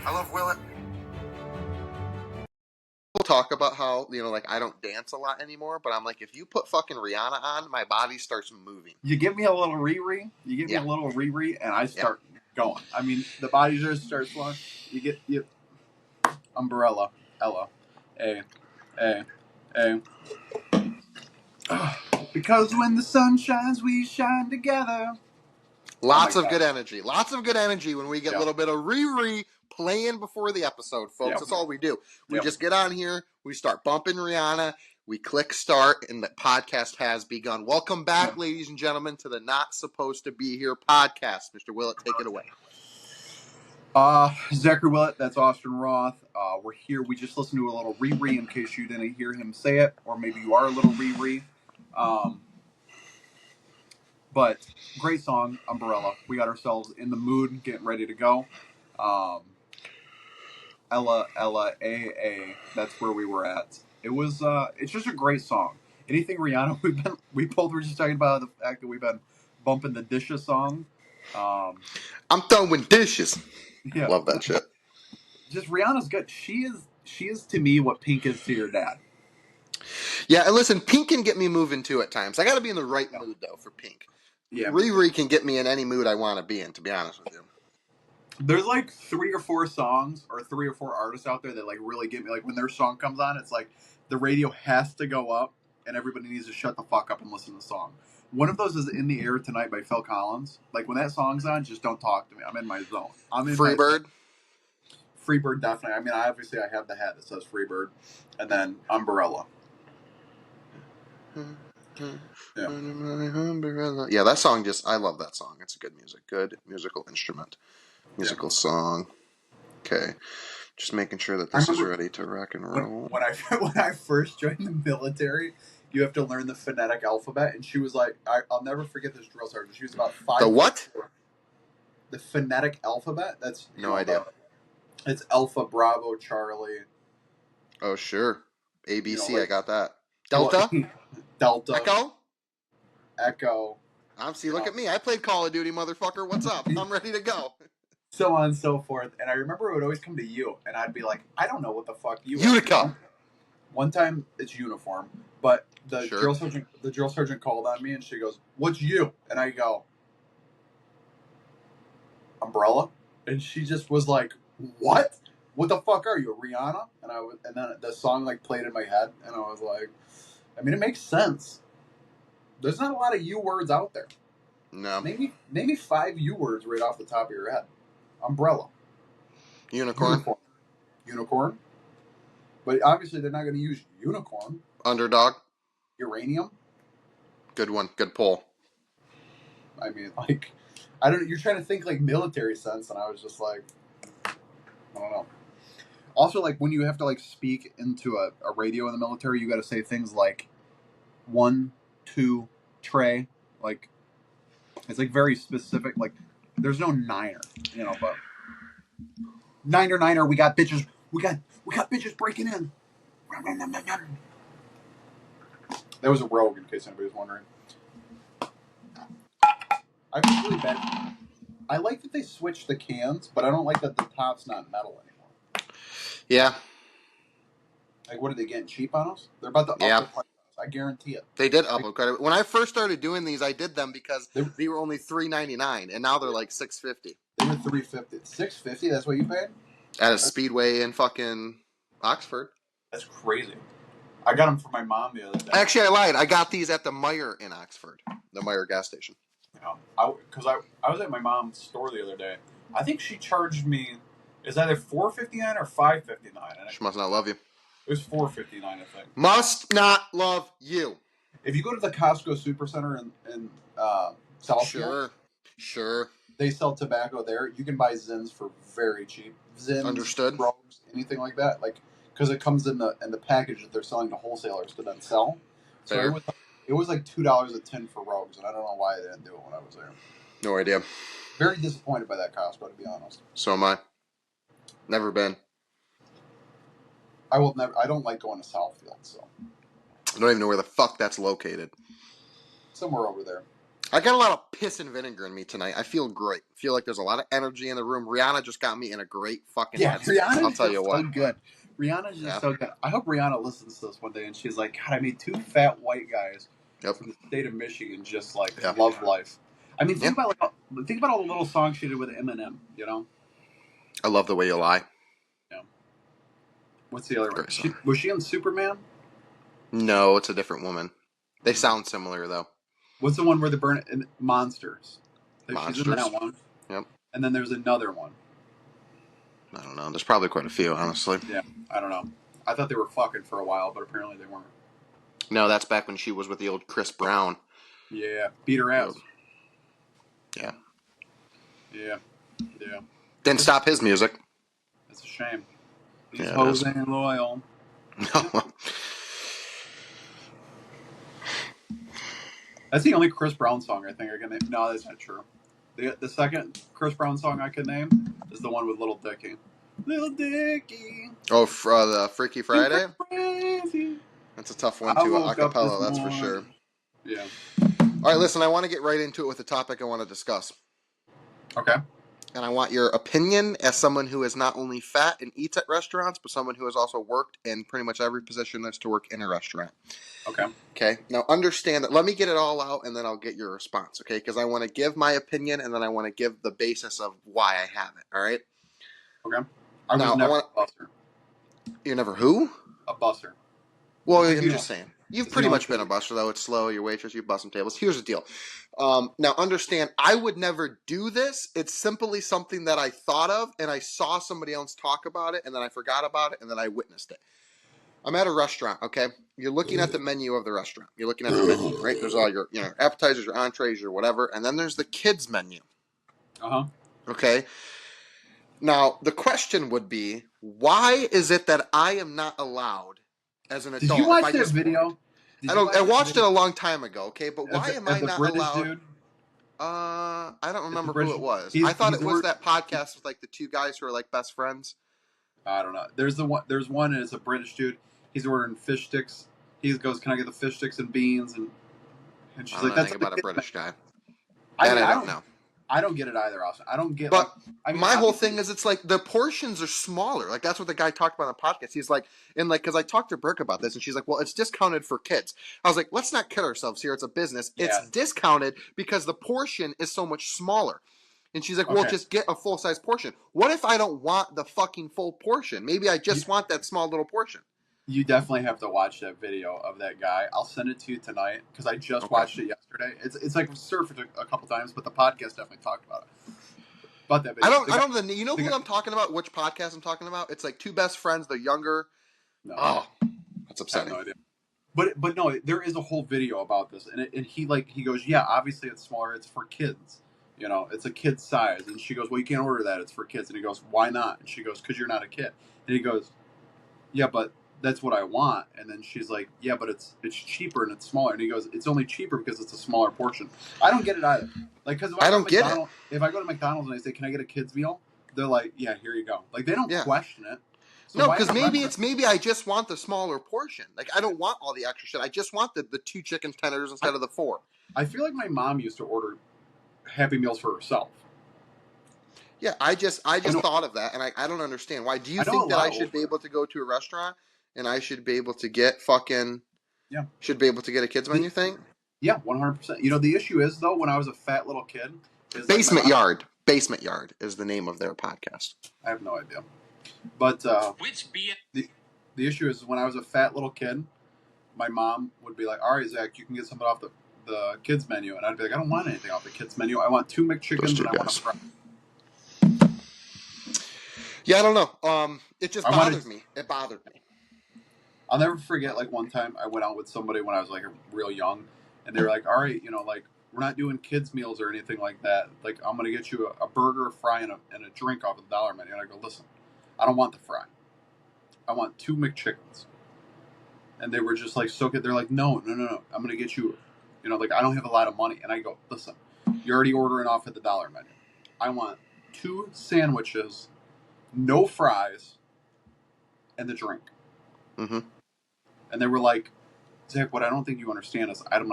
I love Willett. We'll talk about how, like I don't dance a lot anymore, but I'm like, if you put fucking Rihanna on, my body starts moving. You give me a little Riri, and I start going. I mean, the body just starts flowing. You Umbrella, Ella, A. Because when the sun shines, we shine together. Lots of good energy. Lots of good energy when we get a little bit of Riri playing before the episode, folks. That's all we do. We just get on here, we start bumping Rihanna, we click start, and the podcast has begun. Welcome back, ladies and gentlemen, to the Not Supposed to Be Here podcast. Mr. Willett, take it away. Zachary Willett, that's Austin Roth. We're here. We just listened to a little Riri in case you didn't hear him say it, or maybe you are a little Riri. But great song, Umbrella. We got ourselves in the mood, getting ready to go. Ella, A. That's where we were at. It was. It's just a great song. Anything Rihanna, we both were just talking about the fact that we've been bumping the Dishes song. I'm throwing dishes. Yeah. Love that shit. Just Rihanna's good. She is to me what Pink is to your dad. Yeah, and listen, Pink can get me moving too at times. I got to be in the right mood though for Pink. Yeah, Riri can get me in any mood I want to be in. To be honest with you, there's like 3 or 4 songs or 3 or 4 artists out there that like really get me. Like when their song comes on, it's like the radio has to go up and everybody needs to shut the fuck up and listen to the song. One of those is "In the Air Tonight" by Phil Collins. Like when that song's on, just don't talk to me. I'm in my zone. I'm in Freebird. Freebird, definitely. I mean, obviously I have the hat that says Freebird, and then Umbrella. Yeah, that song I love that song. It's a good musical instrument, musical song. Okay, just making sure that this is ready to rock and roll. When I first joined the military, you have to learn the phonetic alphabet, and she was like, I'll never forget this drill sergeant. She was about 5. The what? The phonetic alphabet. That's no idea. It's Alpha, Bravo, Charlie. Oh sure, ABC. I got that. Delta. Delta. Echo. See, look at me. I played Call of Duty, motherfucker. What's up? I'm ready to go. So on and so forth. And I remember it would always come to you, and I'd be like, I don't know what the fuck you Utica. One time it's uniform, but the drill sergeant called on me, and she goes, "What's you?" And I go, "Umbrella." And she just was like, "What? What the fuck are you, Rihanna?" And then the song like played in my head, and I was like, I mean, it makes sense. There's not a lot of U words out there. No. Maybe 5 U words right off the top of your head. Umbrella. Unicorn. But obviously they're not going to use unicorn. Underdog. Uranium. Good one. Good pull. I mean, like, I don't. You're trying to think like military sense, and I was just like, I don't know. Also, like when you have to like speak into a radio in the military, you got to say things like 1, 2, tray. Like it's like very specific. Like there's no niner, but niner. We got bitches. We got bitches breaking in. That was a Rogue, in case anybody's wondering. I feel really bad. I like that they switched the cans, but I don't like that the top's not metal anymore. Yeah. Like, what are they getting cheap on us? They're about to up the price. I guarantee it. They did up them. When I first started doing these, I did them because they were only $3.99, and now they're like $6.50. They were $3.50. $6.50? That's what you paid? At a Speedway in fucking Oxford. That's crazy. I got them for my mom the other day. Actually, I lied. I got these at the Meijer in Oxford, the Meijer gas station. Because I was at my mom's store the other day. I think she charged me, is that at $4.59 or $5.59? She must not love you. It was $4.59, I think. Must not love you. If you go to the Costco Supercenter in Southfield, sure, they sell tobacco there. You can buy Zins for very cheap. Zins, understood. Rogues, anything like that, like because it comes in the package that they're selling to wholesalers to then sell. So it was like $2 a tin for Rogues, and I don't know why they didn't do it when I was there. No idea. Very disappointed by that Costco, to be honest. So am I. Never been. I will never. I don't like going to Southfield, so I don't even know where the fuck that's located. Somewhere over there. I got a lot of piss and vinegar in me tonight. I feel great. I feel like there's a lot of energy in the room. Rihanna just got me in a great fucking headspace. I'll tell you what. So good. Rihanna's just so good. I hope Rihanna listens to this one day and she's like, God, I made two fat white guys from the state of Michigan just like love life. I mean, think about all the little songs she did with Eminem. You know. I love the way you lie. Yeah. What's the other one? Was she in Superman? No, it's a different woman. They sound similar though. What's the one where they burn Monsters? Monsters. She's in that one. Yep. And then there's another one. I don't know. There's probably quite a few, honestly. Yeah, I don't know. I thought they were fucking for a while, but apparently they weren't. No, that's back when she was with the old Chris Brown. Yeah, beat her ass. Yeah. Yeah. Didn't stop his music. It's a shame. These hoes ain't loyal. No. That's the only Chris Brown song I think I can name. No, that's not true. The second Chris Brown song I could name is the one with Little Dicky. Little Dicky. Oh, the Freaky Friday? That's a tough one to acapella, that's for sure. Yeah. All right, listen, I want to get right into it with the topic I want to discuss. Okay. And I want your opinion as someone who is not only fat and eats at restaurants, but someone who has also worked in pretty much every position that's to work in a restaurant. Okay. Now, understand that. Let me get it all out, and then I'll get your response, okay? Because I want to give my opinion, and then I want to give the basis of why I have it, all right? Okay. I was never a busser. You're never who? A busser. Well, I'm just saying. You've pretty much been a busser, though. It's slow. You're waitress. You bust some tables. Here's the deal. Now, understand, I would never do this. It's simply something that I thought of, and I saw somebody else talk about it, and then I forgot about it, and then I witnessed it. I'm at a restaurant, okay? You're looking at the menu of the restaurant. You're looking at the menu, right? There's all your appetizers, your entrees, your whatever, and then there's the kids menu. Uh-huh. Okay? Now, the question would be, why is it that I am not allowed as an adult? Did you watch that video? I watched it a long time ago, okay? But why am I not British allowed? Dude? I don't remember who it was. I thought it was that podcast with like the two guys who are like best friends. I don't know. There's one, and it's a British dude. He's ordering fish sticks. He goes, "Can I get the fish sticks and beans?" And she's like, "That's about a British guy." I don't know. I don't get it either, Austin. I don't get. But my whole thing is, it's like the portions are smaller. Like that's what the guy talked about on the podcast. He's like, because I talked to Brooke about this, and she's like, "Well, it's discounted for kids." I was like, "Let's not kid ourselves here. It's a business. Yeah. It's discounted because the portion is so much smaller." And she's like, "Well, just get a full size portion." What if I don't want the fucking full portion? Maybe I just want that small little portion. You definitely have to watch that video of that guy. I'll send it to you tonight because I just watched it yesterday. It's like surfed a couple times, but the podcast definitely talked about it. But that video. You know who I'm talking about? Which podcast I'm talking about? It's like two best friends. They're younger. No. Oh, that's upsetting. I have no idea. But no, there is a whole video about this, and he goes, yeah, obviously it's smaller. It's for kids. It's a kid's size. And she goes, well, you can't order that. It's for kids. And he goes, why not? And she goes, because you're not a kid. And he goes, yeah, but that's what I want. And then she's like, yeah, but it's cheaper and it's smaller. And he goes, it's only cheaper because it's a smaller portion. I don't get it either. Like, because I don't get it. If I go to McDonald's and I say, can I get a kid's meal? They're like, yeah, here you go. Like, they don't question it. So no, because maybe I just want the smaller portion. Like, I don't want all the extra shit. I just want the 2 chicken tenders instead of the 4. I feel like my mom used to order Happy Meals for herself. Yeah, I just thought of that, and I don't understand why. Do you think that I should be able to go to a restaurant and I should be able to get should be able to get a kids menu thing? Yeah, 100%. The issue is though, when I was a fat little kid, Basement Yard is the name of their podcast. I have no idea, but the issue is when I was a fat little kid, my mom would be like, "All right, Zach, you can get something off the kids menu," and I'd be like, "I don't want anything off the kids menu. I want 2 McChickens and I want a fry." Yeah, I don't know. It just bothers me. It bothered me. I'll never forget, like, one time I went out with somebody when I was, like, real young, and they were like, all right, like, we're not doing kids' meals or anything like that. Like, I'm going to get you a burger, a fry, and a drink off of the dollar menu. And I go, listen, I don't want the fry. I want 2 McChickens. And they were just, like, so good. They're like, no. I'm going to get you, like, I don't have a lot of money. And I go, listen, you're already ordering off at the dollar menu. I want 2 sandwiches, no fries, and the drink. Mm-hmm. And they were like, Zach, what I don't think you understand is I'm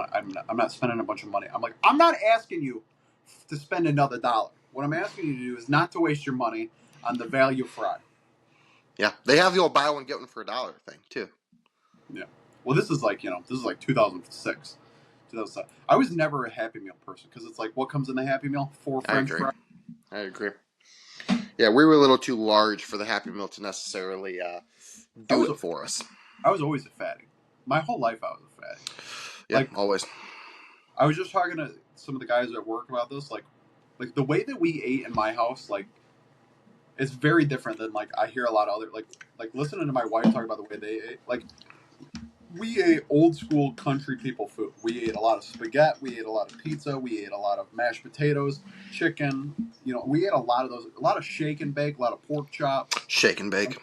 not spending a bunch of money. I'm like, I'm not asking you to spend another $1. What I'm asking you to do is not to waste your money on the value fry. Yeah, they have the old buy one get one for $1 thing too. Yeah. Well, this is like 2006, 2007. I was never a Happy Meal person because it's like, what comes in the Happy Meal? 4 French fries. I agree. Yeah, we were a little too large for the Happy Meal to necessarily do it for us. I was always a fatty. My whole life I was a fatty. Yeah, always. I was just talking to some of the guys at work about this. Like the way that we ate in my house, like, it's very different than like I hear a lot of other like listening to my wife talk about the way they ate. Like, we ate old school country people food. We ate a lot of spaghetti. We ate a lot of pizza. We ate a lot of mashed potatoes, chicken. We ate a lot of those. A lot of shake and bake. A lot of pork chops. Shake and bake.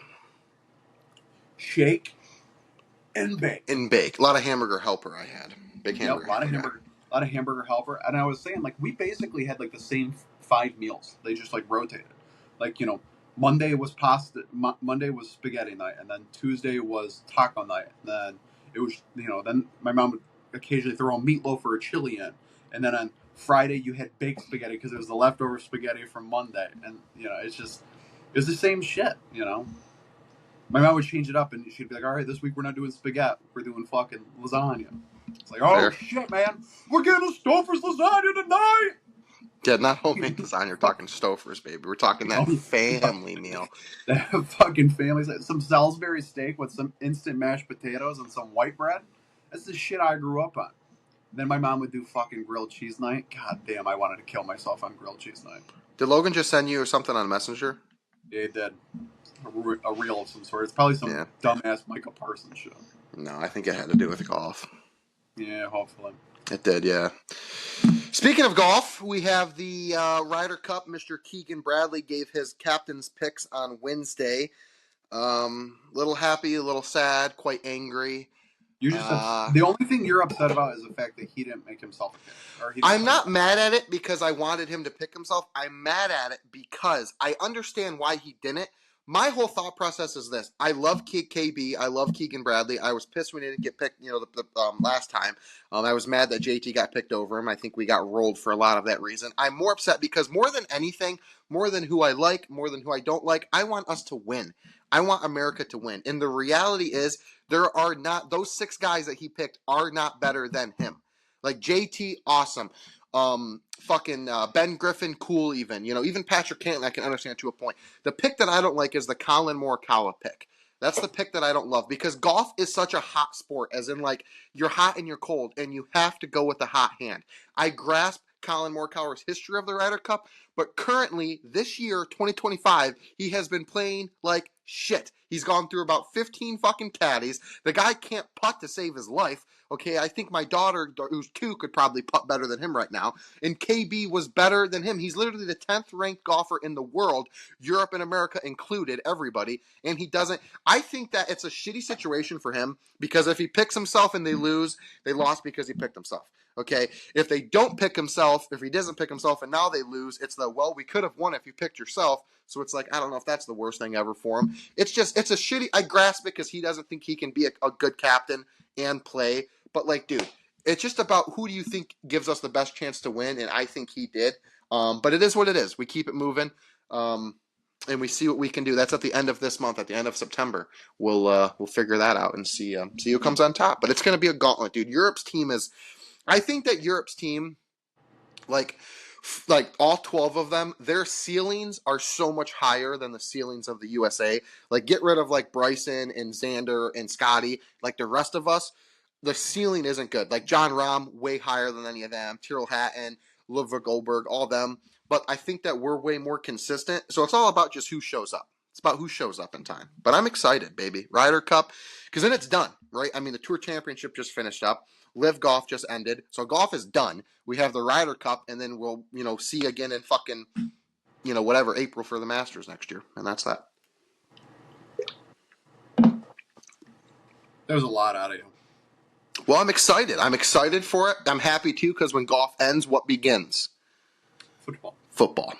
Shake and bake. And bake. A lot of hamburger helper I had. Big hamburger. Yep, a lot of hamburger helper. And I was saying, like, we basically had like the same 5 meals. They just like rotated. Like, Monday was pasta. Monday was spaghetti night, and then Tuesday was taco night. And then it was, then my mom would occasionally throw a meatloaf or a chili in. And then on Friday you had baked spaghetti because it was the leftover spaghetti from Monday. And it was the same shit. My mom would change it up, and she'd be like, "All right, this week we're not doing spaghetti. We're doing fucking lasagna." It's like, oh, shit, man. We're getting a Stouffer's lasagna tonight. Yeah, not homemade lasagna. We're talking Stouffer's, baby. We're talking that family meal. That fucking family. Some Salisbury steak with some instant mashed potatoes and some white bread. That's the shit I grew up on. Then my mom would do fucking grilled cheese night. God damn, I wanted to kill myself on grilled cheese night. Did Logan just send you something on Messenger? Yeah, he did. A reel of some sort. It's probably some dumbass Michael Parsons shit. No, I think it had to do with golf. Yeah, hopefully. It did, yeah. Speaking of golf, we have the Ryder Cup. Mr. Keegan Bradley gave his captain's picks on Wednesday. Little happy, a little sad, quite angry. You're just the only thing you're upset about is the fact that he didn't make himself a pick. I'm not mad at it because I wanted him to pick himself. I'm mad at it because I understand why he didn't. My whole thought process is this. I love KB. I love Keegan Bradley. I was pissed when he didn't get picked, last time. I was mad that JT got picked over him. I think we got rolled for a lot of that reason. I'm more upset because more than anything, more than who I like, more than who I don't like, I want us to win. I want America to win. And the reality is there are not – those 6 guys that he picked are not better than him. Like JT, awesome. Ben Griffin, cool even. Even Patrick Cantlin I can understand to a point. The pick that I don't like is the Colin Morikawa pick. That's the pick that I don't love because golf is such a hot sport, as in like you're hot and you're cold, and you have to go with the hot hand. I grasp Colin Morikawa's history of the Ryder Cup, but currently, this year, 2025, he has been playing like shit. He's gone through about 15 fucking caddies. The guy can't putt to save his life. Okay, I think my daughter, who's 2, could probably putt better than him right now. And KB was better than him. He's literally the 10th ranked golfer in the world, Europe and America included, everybody. And he doesn't. I think that it's a shitty situation for him because if he picks himself and they lose, they lost because he picked himself. Okay, if they don't pick himself, if he doesn't pick himself and now they lose, it's we could have won if you picked yourself. So it's like, I don't know if that's the worst thing ever for him. It's a shitty, I grasp it because he doesn't think he can be a good captain and play. But like, dude, it's just about who do you think gives us the best chance to win, and I think he did. But it is what it is. We keep it moving, and we see what we can do. That's at the end of this month, at the end of September. We'll figure that out and see who comes on top. But it's going to be a gauntlet, dude. Europe's team is. I think that Europe's team, like all 12 of them, their ceilings are so much higher than the ceilings of the USA. Like, get rid of like Bryson and Xander and Scotty. Like the rest of us, the ceiling isn't good. Like John Rahm, way higher than any of them. Tyrrell Hatton, Ludwig Goldberg, all them. But I think that we're way more consistent. So it's all about just who shows up. It's about who shows up in time. But I'm excited, baby. Ryder Cup, because then it's done, right? I mean, the Tour Championship just finished up. Live Golf just ended. So golf is done. We have the Ryder Cup, and then we'll, see you again in fucking, whatever, April for the Masters next year. And that's that. There's a lot out of you. Well, I'm excited. I'm excited for it. I'm happy, too, because when golf ends, what begins? Football. Football.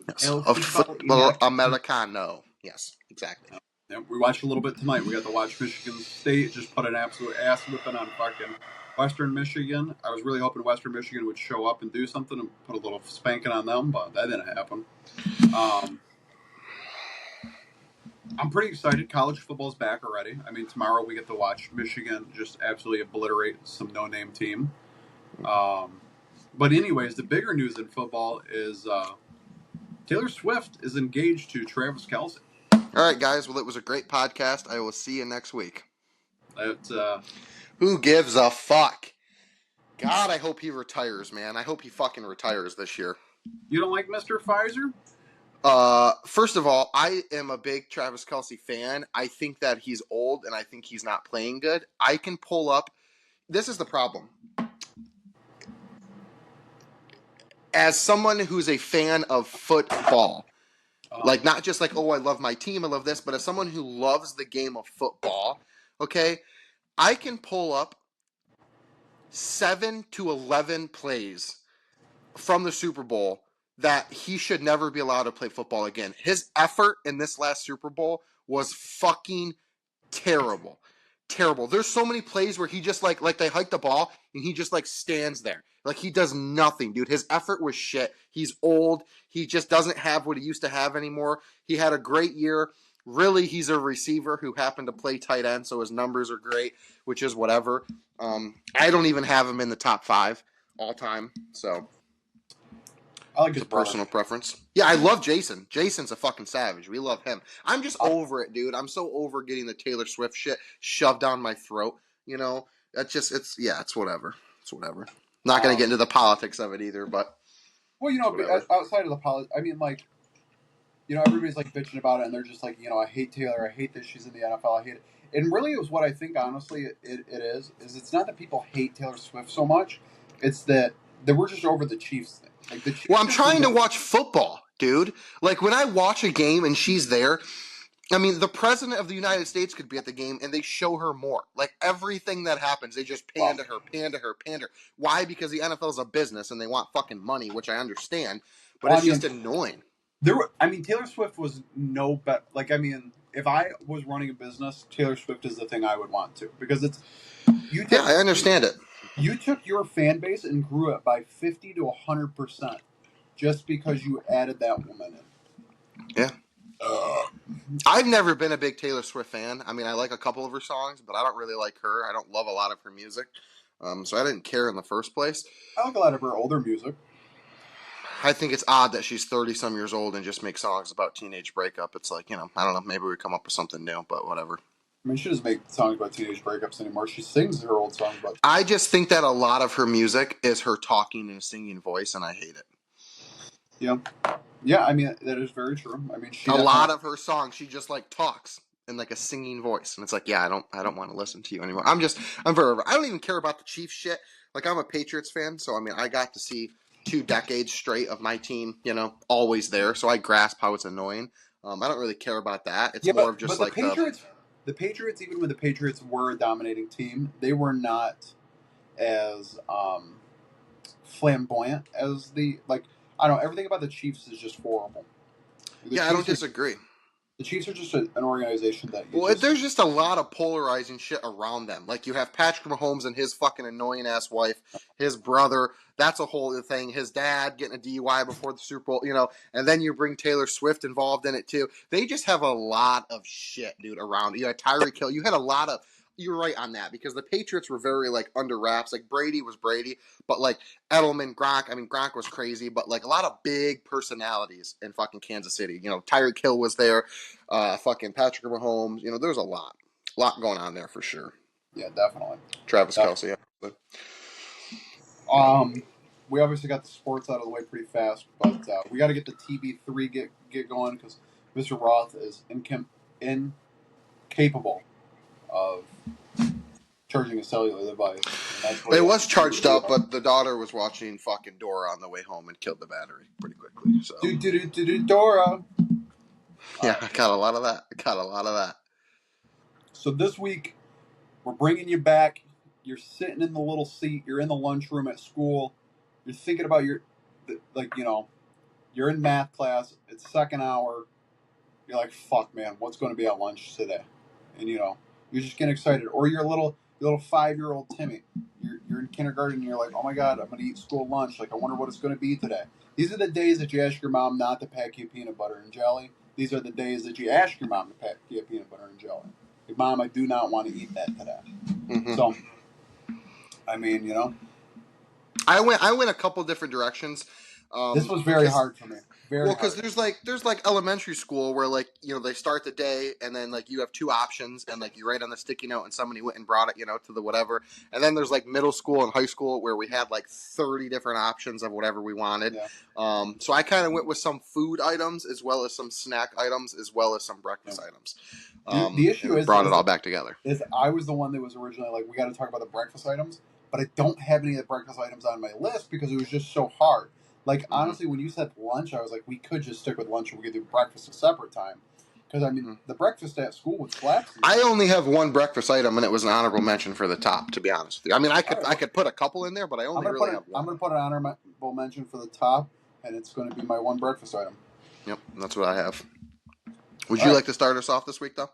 Yes. Football Americano. Yes, exactly. Yeah, we watched a little bit tonight. We got to watch Michigan State just put an absolute ass whipping on fucking Western Michigan. I was really hoping Western Michigan would show up and do something and put a little spanking on them, but that didn't happen. I'm pretty excited. College football's back already. I mean, tomorrow we get to watch Michigan just absolutely obliterate some no-name team. But anyways, the bigger news in football is Taylor Swift is engaged to Travis Kelce. All right, guys. Well, it was a great podcast. I will see you next week. Who gives a fuck? God, I hope he retires, man. I hope he fucking retires this year. You don't like Mr. Pfizer? First of all, I am a big Travis Kelce fan. I think that he's old and I think he's not playing good. I can pull up. This is the problem. As someone who's a fan of football, like not just like, oh, I love my team, I love this, but as someone who loves the game of football, okay, I can pull up 7 to 11 plays from the Super Bowl that he should never be allowed to play football again. His effort in this last Super Bowl was fucking terrible. Terrible. There's so many plays where he just like they hike the ball and he just like stands there. Like he does nothing, dude. His effort was shit. He's old. He just doesn't have what he used to have anymore. He had a great year. Really, he's a receiver who happened to play tight end, so his numbers are great, which is whatever. I don't even have him in the top 5 all time, so I like his personal preference. Yeah, I love Jason. Jason's a fucking savage. We love him. I'm just over it, dude. I'm so over getting the Taylor Swift shit shoved down my throat. You know, that's just it's whatever. It's whatever. Not gonna get into the politics of it either, but well, you know, outside of the politics, I mean, like, you know, everybody's like bitching about it, and they're just like, you know, I hate Taylor. I hate that she's in the NFL. I hate it. And really, it was what I think. Honestly, it is it's not that people hate Taylor Swift so much. It's that we're just over the Chiefs thing. Like the Chiefs. Well, I'm trying to watch football, dude. Like when I watch a game and she's there, I mean, the president of the United States could be at the game and they show her more. Like everything that happens, they just pan to her, pan to her, pan to her. Why? Because the NFL is a business and they want fucking money, which I understand, but it's just annoying. Taylor Swift was no better. Like, I mean, if I was running a business, Taylor Swift is the thing I would want to, because it's yeah, I understand it. You took your fan base and grew it by 50 to 100% just because you added that woman in. Yeah. I've never been a big Taylor Swift fan. I mean, I like a couple of her songs, but I don't really like her. I don't love a lot of her music. So I didn't care in the first place. I like a lot of her older music. I think it's odd that she's 30-some years old and just makes songs about teenage breakup. It's like, you know, I don't know, maybe we come up with something new, but whatever. I mean, she doesn't make songs about teenage breakups anymore. She sings her old songs about. I just think that a lot of her music is her talking in a singing voice, and I hate it. Yeah. Yeah, I mean, that is very true. I mean, a lot of her songs, she just like talks in like a singing voice, and it's like, yeah, I don't want to listen to you anymore. I don't even care about the Chiefs shit. Like, I'm a Patriots fan, so I mean, I got to see 2 decades straight of my team, you know, always there, so I grasp how it's annoying. I don't really care about that. It's more of just like the Patriots, even when the Patriots were a dominating team, they were not as flamboyant as the, like, I don't know, everything about the Chiefs is just horrible. I don't disagree. The Chiefs are just an organization that... there's just a lot of polarizing shit around them. Like, you have Patrick Mahomes and his fucking annoying-ass wife, his brother, that's a whole other thing, his dad getting a DUI before the Super Bowl, you know, and then you bring Taylor Swift involved in it, too. They just have a lot of shit, dude, around. You had Tyreek Hill. You had a lot of... You're right on that, because the Patriots were very, like, under wraps. Like, Brady was Brady, but, like, Edelman, Gronk, I mean, Gronk was crazy, but, like, a lot of big personalities in fucking Kansas City. You know, Tyreek Hill was there, fucking Patrick Mahomes. You know, there's a lot going on there for sure. Yeah, definitely. Travis Kelce, yeah. We obviously got the sports out of the way pretty fast, but we got to get the TB3 get going, because Mr. Roth is incapable of charging a cellular device. It was charged up, but the daughter was watching fucking Dora on the way home and killed the battery pretty quickly. So Dora. Yeah, I got a lot of that. So this week, we're bringing you back. You're sitting in the little seat. You're in the lunchroom at school. You're thinking about you're in math class. It's second hour. you're like, fuck, man, what's going to be at lunch today? And you're just getting excited. Or your little 5-year-old Timmy, you're in kindergarten and you're like, oh my god, I'm going to eat school lunch. Like, I wonder what it's going to be today. These are the days that you ask your mom not to pack you peanut butter and jelly. These are the days that you ask your mom to pack you peanut butter and jelly. Like, Mom, I do not want to eat that today. Mm-hmm. So, I mean, I went a couple different directions. This was very hard for me. Because there's like elementary school where like they start the day and then like you have two options and like you write on the sticky note and somebody went and brought it to the whatever, and then there's like middle school and high school where we had like 30 different options of whatever we wanted. Yeah. So I kind of went with some food items as well as some snack items as well as some breakfast items. The issue is brought it all back together. Is I was the one that was originally like, we got to talk about the breakfast items, but I don't have any of the breakfast items on my list because it was just so hard. Like, honestly, when you said lunch, I was like, we could just stick with lunch and we could do breakfast a separate time. Because, I mean, the breakfast at school would slap. I only have one breakfast item, and it was an honorable mention for the top, to be honest with you. I mean, I could put a couple in there, but I only really have one. I'm going to put an honorable mention for the top, and it's going to be my one breakfast item. Yep, that's what I have. Would you like to start us off this week, though?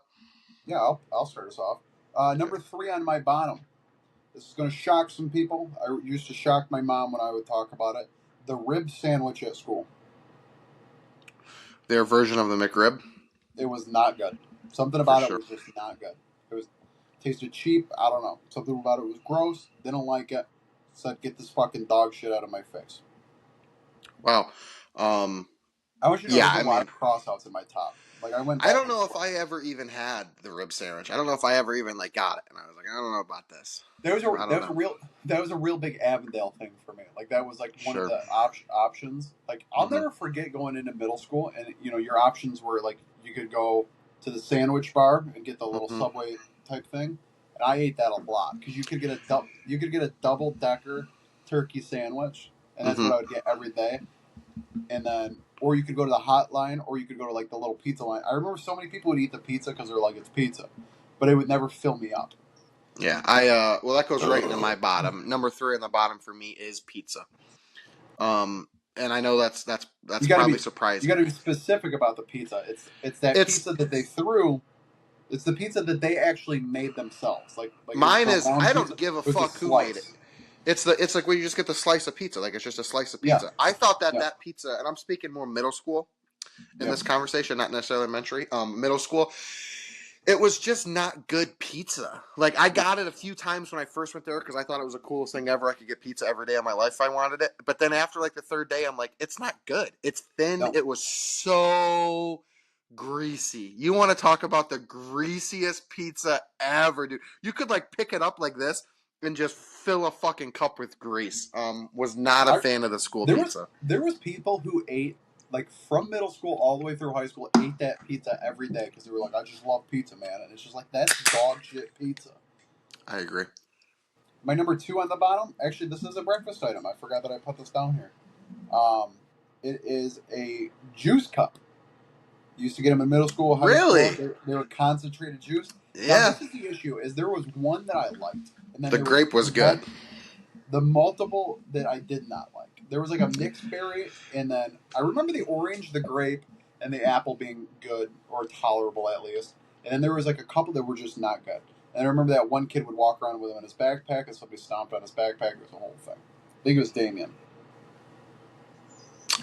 Yeah, I'll start us off. Number 3 on my bottom. This is going to shock some people. I used to shock my mom when I would talk about it. The rib sandwich at school. Their version of the McRib? It was not good. Something about it was just not good. It tasted cheap. I don't know. Something about it was gross. Didn't like it. Said, get this fucking dog shit out of my face. Wow. I want you to know there's a lot of crossouts in my top. Like I don't know if I ever even had the rib sandwich. I don't know if I ever even got it, and I was like, I don't know about this. That was a real big Avondale thing for me. Like that was like one of the options. Like I'll never forget going into middle school, and your options were like you could go to the sandwich bar and get the little Subway type thing, and I ate that a lot because you could get a double decker turkey sandwich, and that's what I would get every day, and then. Or you could go to the hotline, or you could go to like the little pizza line. I remember so many people would eat the pizza because they're like, it's pizza, but it would never fill me up. Yeah, well, that goes right into my bottom. Number 3 on the bottom for me is pizza. And I know that's probably surprising. You got to be specific about the pizza. It's pizza that they threw. It's the pizza that they actually made themselves. Like mine is. I don't give a fuck who made it. It's like where you just get the slice of pizza. Like it's just a slice of pizza. Yeah. I thought that pizza, and I'm speaking more middle school in this conversation, not necessarily elementary. Middle school. It was just not good pizza. Like I got it a few times when I first went there because I thought it was the coolest thing ever. I could get pizza every day of my life if I wanted it. But then after like the third day, I'm like, it's not good. It's thin. No. It was so greasy. You want to talk about the greasiest pizza ever, dude? You could like pick it up like this and just fill a fucking cup with grease. Was not a fan of the school pizza. There was people who ate, like, from middle school all the way through high school, ate that pizza every day because they were like, I just love pizza, man. And it's just like, that's dog shit pizza. I agree. My number 2 on the bottom, actually, this is a breakfast item. I forgot that I put this down here. It is a juice cup. You used to get them in middle school, high school. They were concentrated juice. Yeah. Now, this is the issue, is there was one that I liked. And then the grape was good. The multiple that I did not like. There was like a mixed berry, and then I remember the orange, the grape, and the apple being good, or tolerable at least. And then there was like a couple that were just not good. And I remember that one kid would walk around with him in his backpack, and somebody stomped on his backpack. It was the whole thing. I think it was Damien.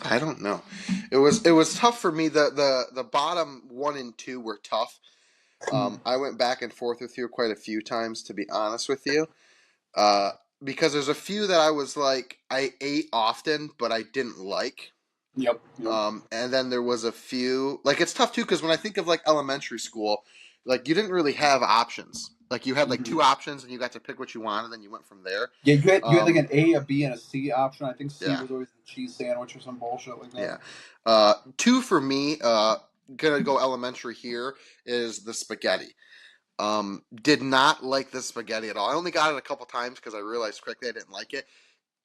I don't know. It was tough for me. The bottom 1 and 2 were tough. I went back and forth with you quite a few times, to be honest with you. Because there's a few that I was like, I ate often, but I didn't like. Yep. And then there was a few, like it's tough too, because when I think of like elementary school, like you didn't really have options. Like you had like 2 options, and you got to pick what you wanted, and then you went from there. Yeah, you had like an A, a B, and a C option. I think C was always the cheese sandwich or some bullshit like that. Yeah. 2 for me, gonna go elementary here, is the spaghetti. Did not like the spaghetti at all. I only got it a couple times because I realized quickly I didn't like it.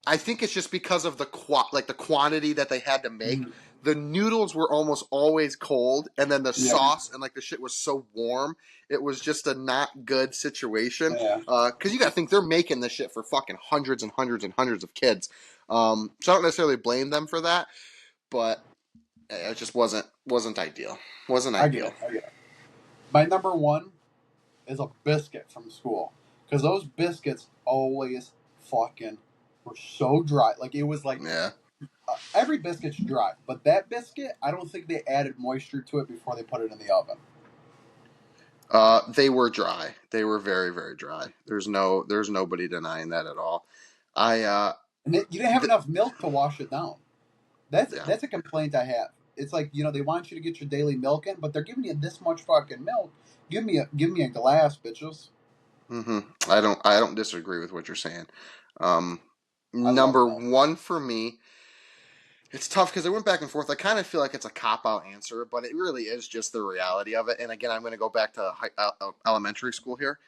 I think it's just because of the quantity that they had to make. Mm-hmm. The noodles were almost always cold, and then the sauce and like the shit was so warm. It was just a not good situation. Yeah. Because you got to think they're making this shit for fucking hundreds and hundreds and hundreds of kids. So I don't necessarily blame them for that, but It just wasn't ideal. I get it. My number one is a biscuit from school. Because those biscuits always fucking were so dry. Like, it was like... Yeah. Every biscuit's dry. But that biscuit, I don't think they added moisture to it before they put it in the oven. They were dry. They were very, very dry. There's nobody denying that at all. You didn't have enough milk to wash it down. That's a complaint I have. It's like, they want you to get your daily milk in, but they're giving you this much fucking milk. Give me a glass, bitches. Mm-hmm. I don't disagree with what you're saying. Number one for me, it's tough because I went back and forth. I kind of feel like it's a cop-out answer, but it really is just the reality of it. And again, I'm going to go back to elementary school here.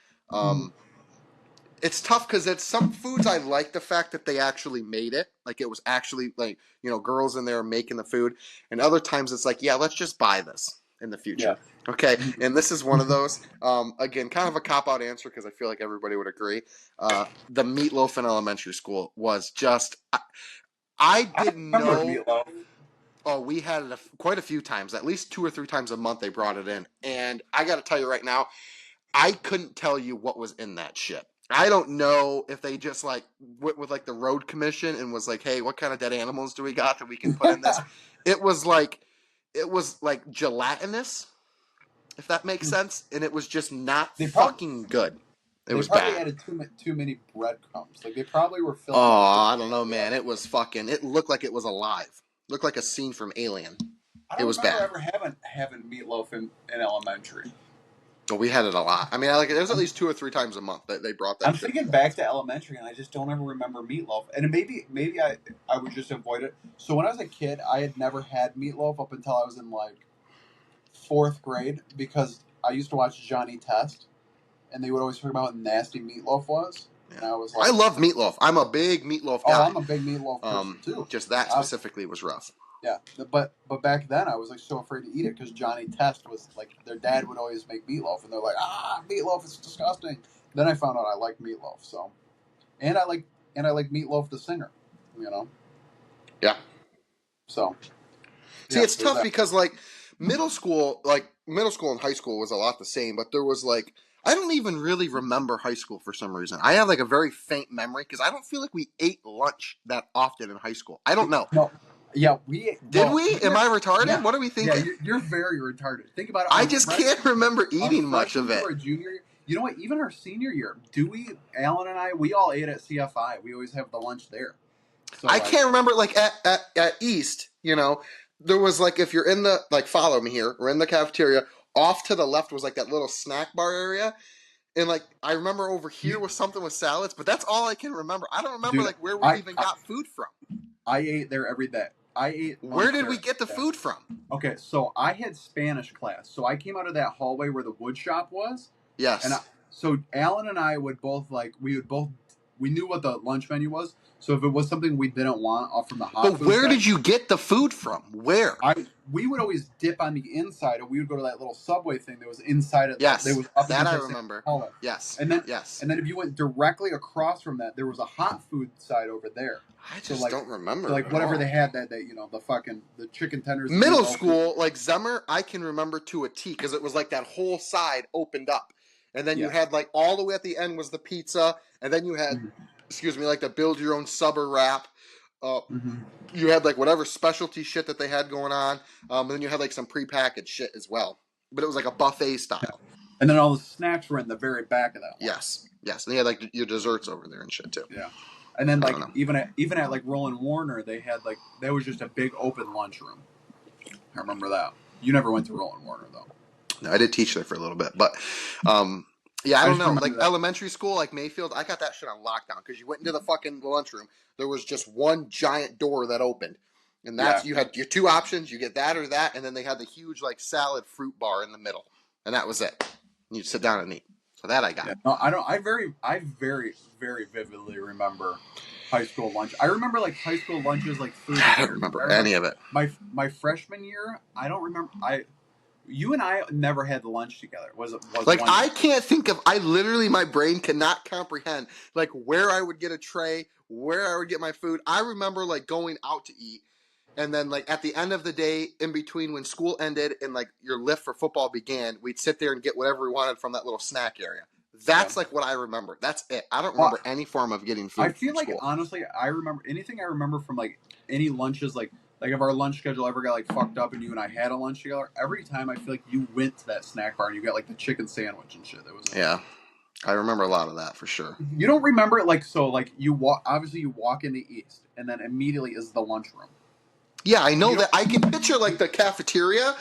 It's tough because it's some foods I like the fact that they actually made it. Like, it was actually, like, girls in there making the food. And other times it's like, yeah, let's just buy this in the future. Yeah. Okay, and this is one of those. Again, kind of a cop-out answer because I feel like everybody would agree. The meatloaf in elementary school was just... I didn't know. Meatloaf. Oh, we had it quite a few times. At least 2 or 3 times a month they brought it in. And I got to tell you right now, I couldn't tell you what was in that shit. I don't know if they just like went with like the road commission and was like, hey, what kind of dead animals do we got that we can put in this? It was like gelatinous, if that makes sense. And it was just not fucking good. It was bad. They probably added too many breadcrumbs. Like, they probably were filling. Oh, I don't know, man. It was fucking. It looked like it was alive. Looked like a scene from Alien. It was bad. I don't remember ever having meatloaf in elementary. Well, we had it a lot. I mean, it was at least 2 or 3 times a month that they brought that. I'm thinking back to elementary, and I just don't ever remember meatloaf. And maybe I would just avoid it. So when I was a kid, I had never had meatloaf up until I was in like 4th grade because I used to watch Johnny Test, and they would always talk about how nasty meatloaf was. Yeah. And I was like, I love meatloaf. I'm a big meatloaf guy. Oh, I'm a big meatloaf person too. Just that specifically was rough. Yeah, but back then I was like so afraid to eat it because Johnny Test was like, their dad would always make meatloaf, and they're like, meatloaf is disgusting. Then I found out I like meatloaf, so, and I like Meatloaf the singer, Yeah. So. See, it's tough because like middle school and high school was a lot the same, but there was like, I don't even really remember high school for some reason. I have like a very faint memory because I don't feel like we ate lunch that often in high school. I don't know. No. Yeah, we did. We? Am I retarded? Yeah, what are we thinking? Yeah, you're very retarded. Think about it. I just can't remember eating much of it. Our junior year, you know what? Even our senior year, Alan and I, we all ate at CFI. We always have the lunch there. So I can't remember, like at East, there was like, if you're in the, like, follow me here, we're in the cafeteria. Off to the left was like that little snack bar area. And like, I remember over here was something with salads, but that's all I can remember. I don't remember like where we even got food from. I ate there every day. Where did we get the food from? Okay, so I had Spanish class. So I came out of that hallway where the wood shop was. Yes. And so Alan and I would both we knew what the lunch menu was. So if it was something we didn't want off from the hot food. But where did you get the food from? Where? We would always dip on the inside, and we would go to that little Subway thing that was inside of yes, that was up that I remember. Hallway. Yes. And then if you went directly across from that, there was a hot food side over there. I just don't remember. So like whatever they had that day, the chicken tenders. Middle school, like Zemmer, I can remember to a T because it was like that whole side opened up, and then you had like all the way at the end was the pizza, and then you had, like the build your own subber wrap. You had like whatever specialty shit that they had going on, and then you had like some prepackaged shit as well. But it was like a buffet style. Yeah. And then all the snacks were in the very back of that one. Yes. And they had like your desserts over there and shit too. Yeah. And then like even at like Roland Warner, they had like that was just a big open lunchroom. I remember that. You never went to Roland Warner though. No, I did teach there for a little bit, but yeah, I don't know. Like elementary school, like Mayfield, I got that shit on lockdown because you went into the fucking lunchroom. There was just one giant door that opened, and that's you had your 2 options. You get that or that, and then they had the huge like salad fruit bar in the middle, and that was it. You'd sit down and eat. So that I got. Yeah, no, I don't. I very, very vividly remember high school lunch. I remember like high school lunches, like food. I don't remember any of it. My freshman year, I don't remember. You and I never had lunch together. Was like I can't think of. I literally, my brain cannot comprehend like where I would get a tray, where I would get my food. I remember like going out to eat, And then, like, at the end of the day, in between when school ended and, like, your lift for football began, we'd sit there and get whatever we wanted from that little snack area. That's, like, what I remember. That's it. I don't remember any form of getting food I feel from like, school. honestly, I remember anything I remember from, like, any lunches, like if our lunch schedule ever got, like, fucked up and you and I had a lunch together, every time I feel like you went to that snack bar and you got, like, the chicken sandwich and shit. That was Yeah. I remember a lot of that for sure. You don't remember it, like, so, like, you walk, obviously you walk into East, and then immediately is the lunchroom. Yeah, I know that. I can picture, like, the cafeteria,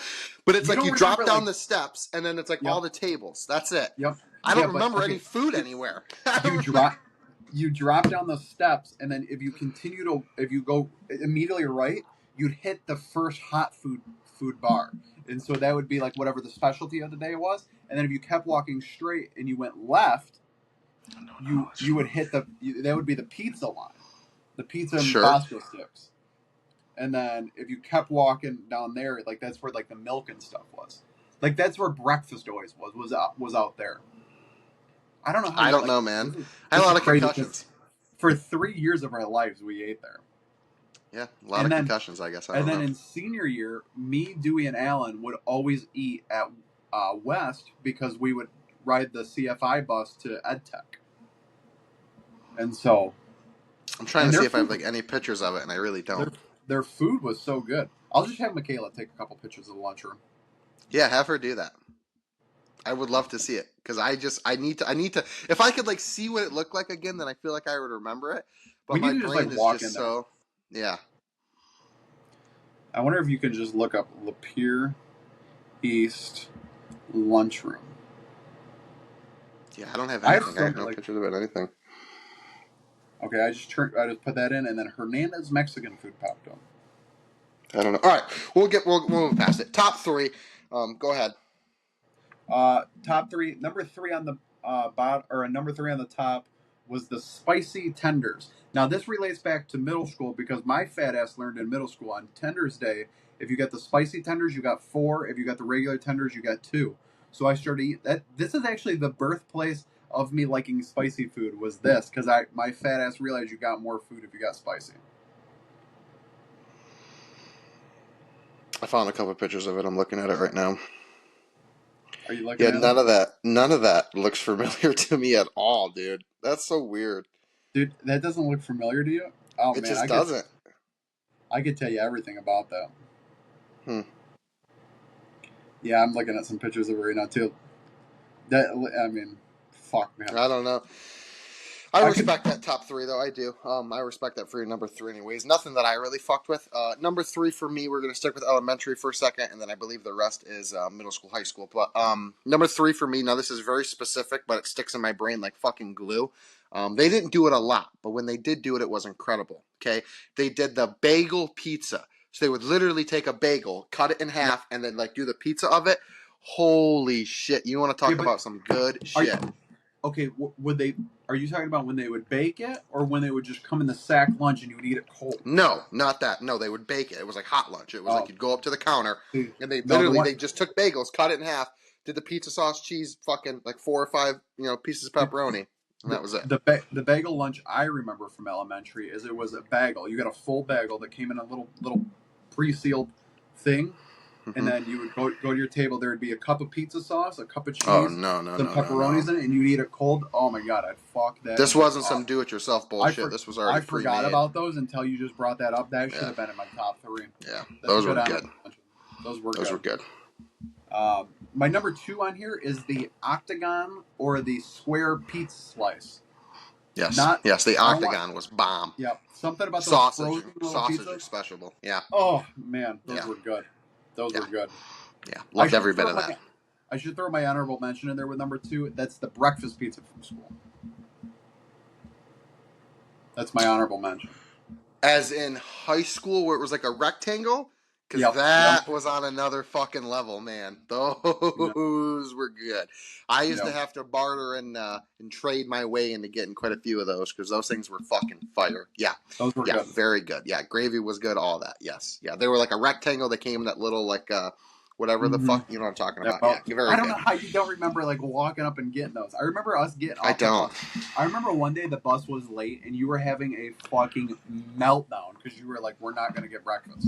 but it's like you drop down, like, the steps, and then it's like all the tables. That's it. Yep. I don't remember any food anywhere. You drop down the steps, and then if you go immediately right, you'd hit the first hot food bar, and so that would be like whatever the specialty of the day was. And then if you kept walking straight and you went left, you would hit that would be the pizza line, the pizza and Bosco sticks. And then if you kept walking down there, like that's where like the milk and stuff was. Like that's where breakfast always was out there. I don't know how. I don't know, man. I had a lot of concussions. For 3 years of our lives, we ate there. Yeah, a lot of concussions, I guess. And then in senior year, me, Dewey, and Alan would always eat at West because we would ride the CFI bus to EdTech. And so... I'm trying to see if I have like any pictures of it, and I really don't. Their food was so good. I'll just have Michaela take a couple pictures of the lunchroom. Yeah, have her do that. I would love to see it because I need to. If I could like see what it looked like again, then I feel like I would remember it. But my brain is just so. Yeah. I wonder if you can just look up Lapeer East lunchroom. Yeah, I don't have anything. I have no pictures of it. Anything. Okay, I just put that in, and then Hernandez Mexican food popped up. I don't know. All right, we'll move past it. Top three. Go ahead. Top three. Number three on the bottom, or number three on the top was the spicy tenders. Now this relates back to middle school because my fat ass learned in middle school on Tenders Day. If you got the spicy tenders, you got 4. If you got the regular tenders, you got 2. So I started to eat that. This is actually the birthplace of me liking spicy food. Was this because my fat ass realized you got more food if you got spicy. I found a couple of pictures of it. I'm looking at it right now. Are you looking at it? None of that looks familiar to me at all, dude. That's so weird. Dude, that doesn't look familiar to you? Oh, it just doesn't. I could tell you everything about that. Yeah, I'm looking at some pictures of it right now, too. Fuck, man. I don't know. I respect that top 3, though. I do. I respect that for your number 3 anyways. Nothing that I really fucked with. Number 3 for me, we're going to stick with elementary for a second, and then I believe the rest is middle school, high school. But number 3 for me, now this is very specific, but it sticks in my brain like fucking glue. They didn't do it a lot, but when they did do it, it was incredible. Okay? They did the bagel pizza. So they would literally take a bagel, cut it in half, and then like do the pizza of it. Holy shit. You want to talk about some good shit. Okay, are you talking about when they would bake it, or when they would just come in the sack lunch and you would eat it cold? No, not that. No, they would bake it. It was like hot lunch. It was like you'd go up to the counter, and they they just took bagels, cut it in half, did the pizza sauce, cheese, fucking like 4 or 5, pieces of pepperoni, and that was it. The bagel lunch I remember from elementary is it was a bagel. You got a full bagel that came in a little pre-sealed thing. And then you would go to your table. There would be a cup of pizza sauce, a cup of cheese, some pepperonis in it, and you'd eat it cold. Oh my god, I'd fuck that. This wasn't some do-it-yourself bullshit. This was already pre-made. I forgot about those until you just brought that up. That should have been in my top 3. Yeah, those were good. Those were good. My number 2 on here is the octagon or the square pizza slice. Yes, the octagon was bomb. Yep, something about those sausage especially. Yeah. Oh man, those were good. Those were good. Yeah, loved every bit of that. I should throw my honorable mention in there with number 2. That's the breakfast pizza from school. That's my honorable mention. As in high school where it was like a rectangle? Because that was on another fucking level, man. Those were good. I used to have to barter and trade my way into getting quite a few of those because those things were fucking fire. Yeah. Those were good. Very good. Yeah, gravy was good, all that. Yes. Yeah, they were like a rectangle that came in that little like whatever the fuck, you know what I'm talking about. Yeah, very I don't good. know how you don't remember like walking up and getting those. I remember us getting off I don't. The bus. I remember one day the bus was late and you were having a fucking meltdown because you were like, we're not going to get breakfast.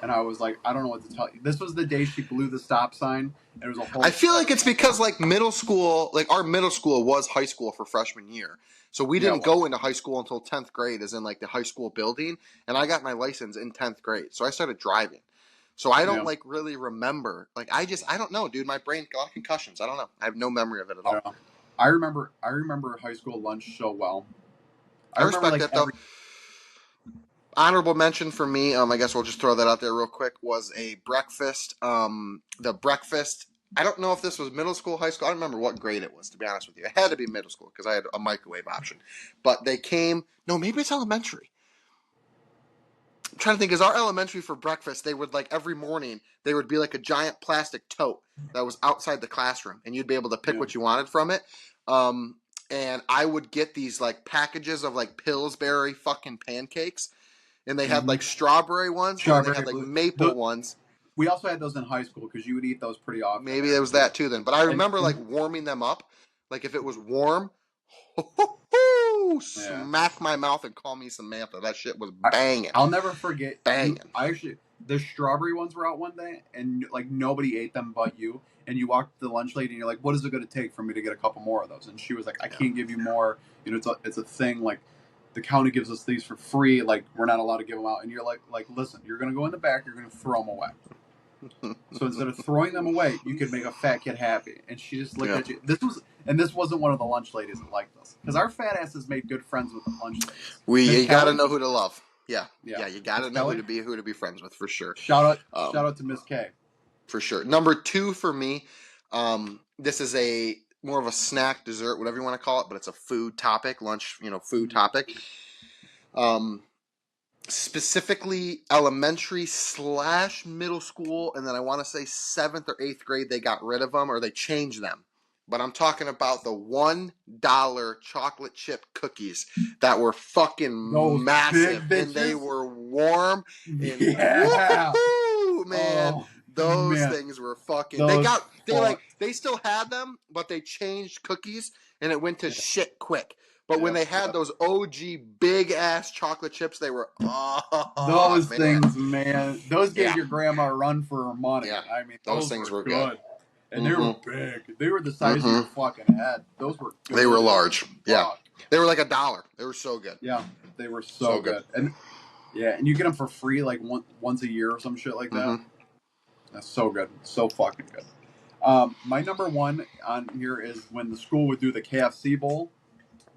And I was like, I don't know what to tell you. This was the day she blew the stop sign. And it was a whole. I feel like it's because like middle school, like our middle school was high school for freshman year. So we didn't go into high school until 10th grade, as in like the high school building. And I got my license in 10th grade. So I started driving. So I don't like really remember. Like I don't know, dude. My brain got concussions. I don't know. I have no memory of it at all. I remember high school lunch so well. I respect that though. Honorable mention for me, I guess we'll just throw that out there real quick, was a breakfast. The breakfast, I don't know if this was middle school, high school. I don't remember what grade it was, to be honest with you. It had to be middle school because I had a microwave option. But they came, no, maybe it's elementary. I'm trying to think, is our elementary for breakfast, they would like every morning, they would be like a giant plastic tote that was outside the classroom. And you'd be able to pick what you wanted from it. And I would get these like packages of like Pillsbury fucking pancakes. And they had like strawberry ones, and they had like maple ones. We also had those in high school because you would eat those pretty often. Maybe it was that too then. But I remember like warming them up. Like if it was warm, smack my mouth and call me Samantha. That shit was banging. I'll never forget. Banging. The strawberry ones were out one day, and like nobody ate them but you. And you walked to the lunch lady, and you're like, "What is it going to take for me to get a couple more of those?" And she was like, "I can't give you more. You know, it's a thing like." The county gives us these for free. Like we're not allowed to give them out. And you're like, listen, you're going to go in the back. You're going to throw them away. So instead of throwing them away, you could make a fat kid happy. And she just looked at you. This wasn't one of the lunch ladies that liked us because our fat asses made good friends with the lunch ladies. You got to know who to love. Yeah. You got to know who to be friends with for sure. Shout out to Miss K. For sure. Number 2 for me. This is more of a snack, dessert, whatever you want to call it, but it's a food topic, lunch, food topic. Specifically elementary / middle school, and then I want to say 7th or 8th grade, they got rid of them or they changed them. But I'm talking about the $1 chocolate chip cookies that were fucking massive, and they were warm. And woo-hoo, man. Oh. Those things were fucking. They still had them, but they changed cookies, and it went to shit quick. But when they had those OG big ass chocolate chips, they were those things, man. Those gave your grandma a run for her money. Yeah. I mean, those things were good. And they were big. They were the size of your fucking head. Those were good. They were large. Yeah. They were like $1. They were so good. Yeah. They were so good. And you get them for free like once a year or some shit like that. That's so good. So fucking good. My number 1 on here is when the school would do the KFC bowl.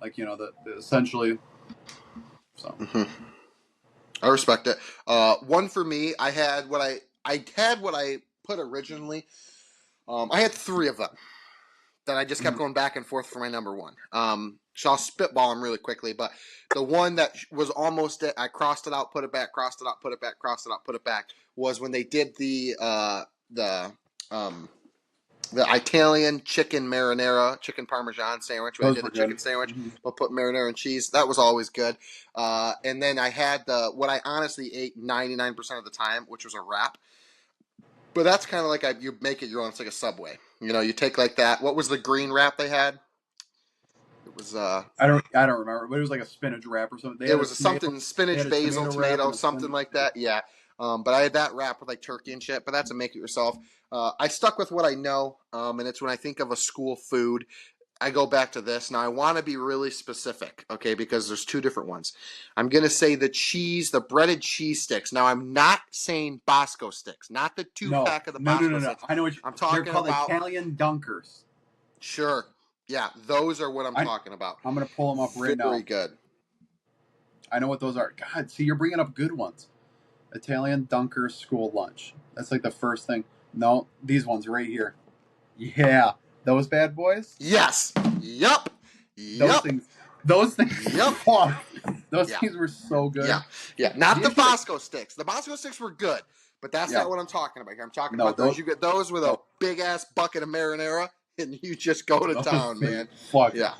Like, the essentially. So. I respect it. 1 for me, I had what I put originally. I had 3 of them that I just kept going back and forth for my number 1. So I'll spitball them really quickly, but the one that was almost it, I crossed it out, put it back, crossed it out, put it back, crossed it out, put it back, was when they did the Italian chicken marinara, chicken parmesan sandwich. When I did the chicken sandwich, but put marinara and cheese. That was always good. And then I had what I honestly ate 99% of the time, which was a wrap. But that's kind of like you make it your own. It's like a Subway. You take like that. What was the green wrap they had? It was I don't remember, but it was like a spinach wrap or something. It was something spinach, basil, tomato, something like that. Yeah. But I had that wrap with like turkey and shit. But that's a make it yourself. I stuck with what I know, and it's when I think of a school food, I go back to this. Now I want to be really specific, okay? Because there's 2 different ones. I'm gonna say the breaded cheese sticks. Now I'm not saying Bosco sticks, not the 2-pack of the Bosco sticks. I know what I'm talking they're called about. Italian dunkers. Sure. Yeah, those are what I'm talking about. I'm going to pull them up right now. Very good. I know what those are. God, see, you're bringing up good ones. Italian Dunkers school lunch. That's like the first thing. No, these ones right here. Yeah. Those bad boys? Yes. Yup. Those things. Yep. Those things were so good. Yeah. Not the Bosco sticks. The Bosco sticks were good, but that's not what I'm talking about here. I'm talking about those. You get those with a big ass bucket of marinara, and you just go to town, man. Fuck. Yeah.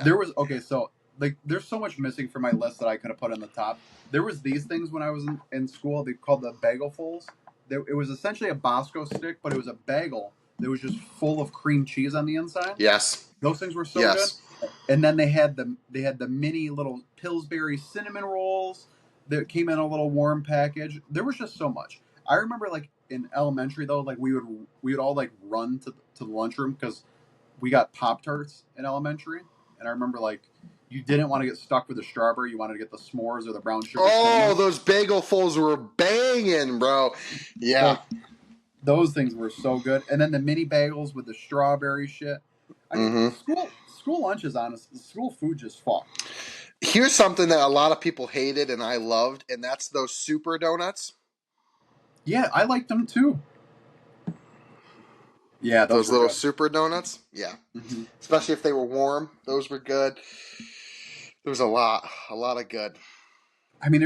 There was so like there's so much missing from my list that I could have put on the top. There was these things when I was in school. They called the bagelfuls. it was essentially a Bosco stick, but it was a bagel that was just full of cream cheese on the inside. Yes. Those things were so Yes. good. And then they had the mini little Pillsbury cinnamon rolls that came in a little warm package. There was just so much. I remember like in elementary though, like we would all like run to the lunchroom because we got Pop-Tarts in elementary, and I remember like you didn't want to get stuck with the strawberry, you wanted to get the s'mores or the brown sugar. Oh, those bagelfuls were banging, bro. Yeah. Those things were so good. And then the mini bagels with the strawberry shit. I mean, school lunches, honestly, school food just fucked. Here's something that a lot of people hated and I loved, and that's those super donuts. Yeah, I liked them too. Yeah, those little good. super donuts. Yeah, especially if they were warm. Those were good. There was a lot of good. I mean,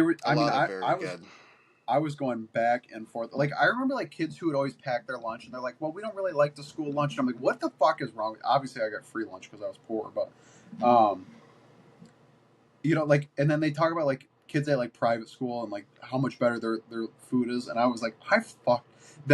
I was going back and forth. Like I remember, like kids who would always pack their lunch, and they're like, "Well, we don't really like the school lunch." And I'm like, "What the fuck is wrong?" Obviously, I got free lunch because I was poor, but, you know, like, and then they talk about like kids at like private school and like how much better their food is, and I was like,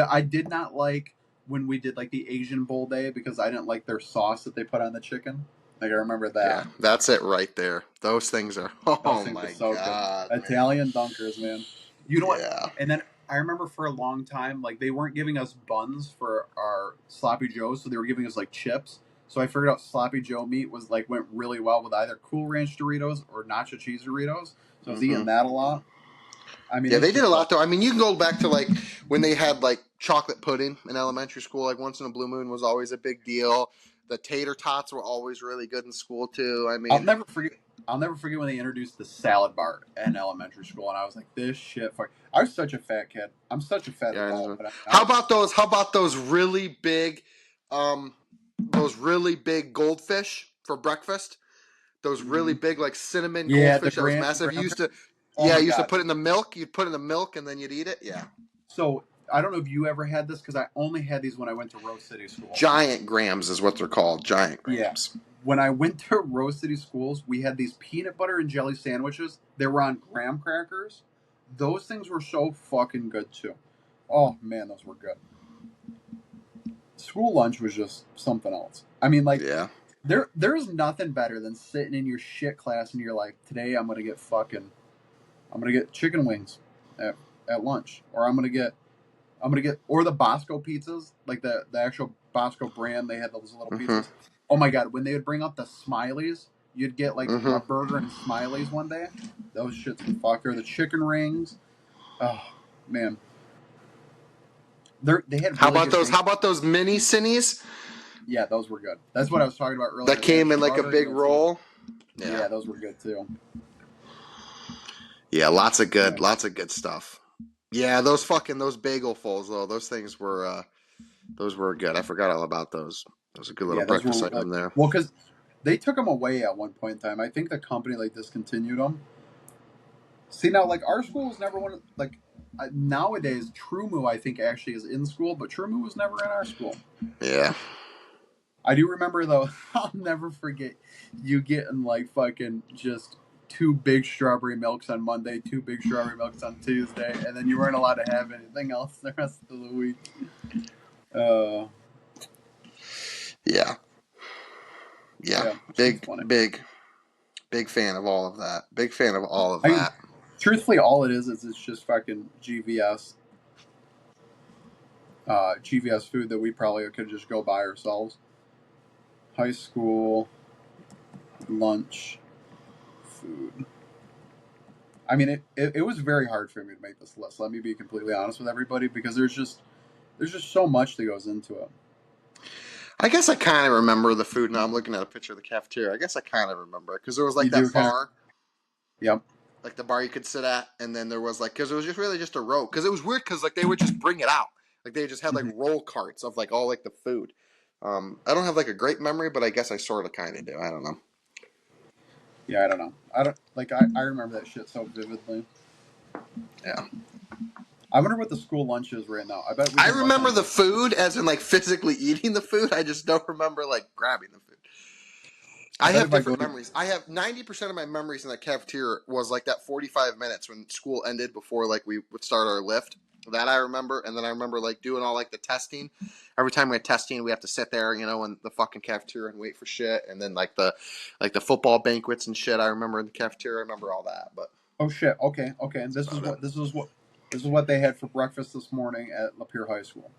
I did not like when we did like the Asian bowl day because I didn't like their sauce that they put on the chicken. Like I remember that. Yeah, that's it right there. Those things are. Oh my god, good. Italian dunkers, man. You know what? And then I remember for a long time, like they weren't giving us buns for our sloppy joes, so they were giving us like chips. So I figured out sloppy joe meat was like went really well with either Cool Ranch Doritos or nacho cheese Doritos. So I was eating that a lot. I mean, yeah, they did a lot though. I mean, you can go back to like when they had like chocolate pudding in elementary school. Like once in a blue moon was always a big deal. The tater tots were always really good in school too. I mean, I'll never forget when they introduced the salad bar in elementary school, and I was like, "This shit." I was such a fat kid. I'm such a fat adult. How about those really big, goldfish for breakfast? Those really big like cinnamon goldfish that was massive. You used to, put it in the milk. You'd put it in the milk and then you'd eat it. Yeah. So I don't know if you ever had this because I only had these when I went to Rose City School. Giant grams is what they're called. Giant grams. Yeah. When I went to Rose City Schools, we had these peanut butter and jelly sandwiches. They were on graham crackers. Those things were so fucking good too. Oh man, those were good. School lunch was just something else. I mean, like, there's nothing better than sitting in your shit class and you're like, today I'm gonna get chicken wings at lunch, or I'm gonna get or the Bosco pizzas, like the actual Bosco brand. They had those little pizzas. Oh my god, when they would bring up the Smileys, you'd get like a burger and Smileys one day. Those shits the fuck. Or the chicken rings. Oh man. They had. How about those mini Cinnies? Yeah, those were good. That's what I was talking about earlier. That came in like a big roll. Yeah, those were good too. Yeah, lots of good stuff. Yeah, those bagelfuls though. Those things were good. I forgot all about those. Those are a good little breakfast item there. Well, because they took them away at one point in time. I think the company like discontinued them. See now, like our school was never one of like. Nowadays, Trumu I think actually is in school, but Trumu was never in our school. Yeah. I do remember though. I'll never forget you getting like fucking just 2 big strawberry milks on Monday, 2 big strawberry milks on Tuesday, and then you weren't allowed to have anything else the rest of the week. Yeah. Big fan of all of that. Big fan of all of that. Truthfully, all it is it's just fucking GVS food that we probably could just go buy ourselves. High school lunch food. I mean, it was very hard for me to make this list. Let me be completely honest with everybody, because there's just so much that goes into it. I guess I kind of remember the food. Now I'm looking at a picture of the cafeteria. I guess I kind of remember it because there was like that bar. Yep. Like the bar you could sit at, and then there was like, because it was just really just a row. Because it was weird because like they would just bring it out. Like they just had like roll carts of like all like the food. I don't have like a great memory, but I guess I sort of kind of do. I don't know. Yeah, I don't know. I remember that shit so vividly. Yeah. I wonder what the school lunch is right now. I remember the food as in like physically eating the food. I just don't remember like grabbing the food. I have different memories. I have 90% of my memories in that cafeteria was like that 45 minutes when school ended before like we would start our lift. That I remember, and then I remember like doing all like the testing. Every time we had testing, we have to sit there, in the fucking cafeteria and wait for shit. And then like the football banquets and shit. I remember in the cafeteria. I remember all that. But oh shit, okay. And this is what they had for breakfast this morning at Lapeer High School.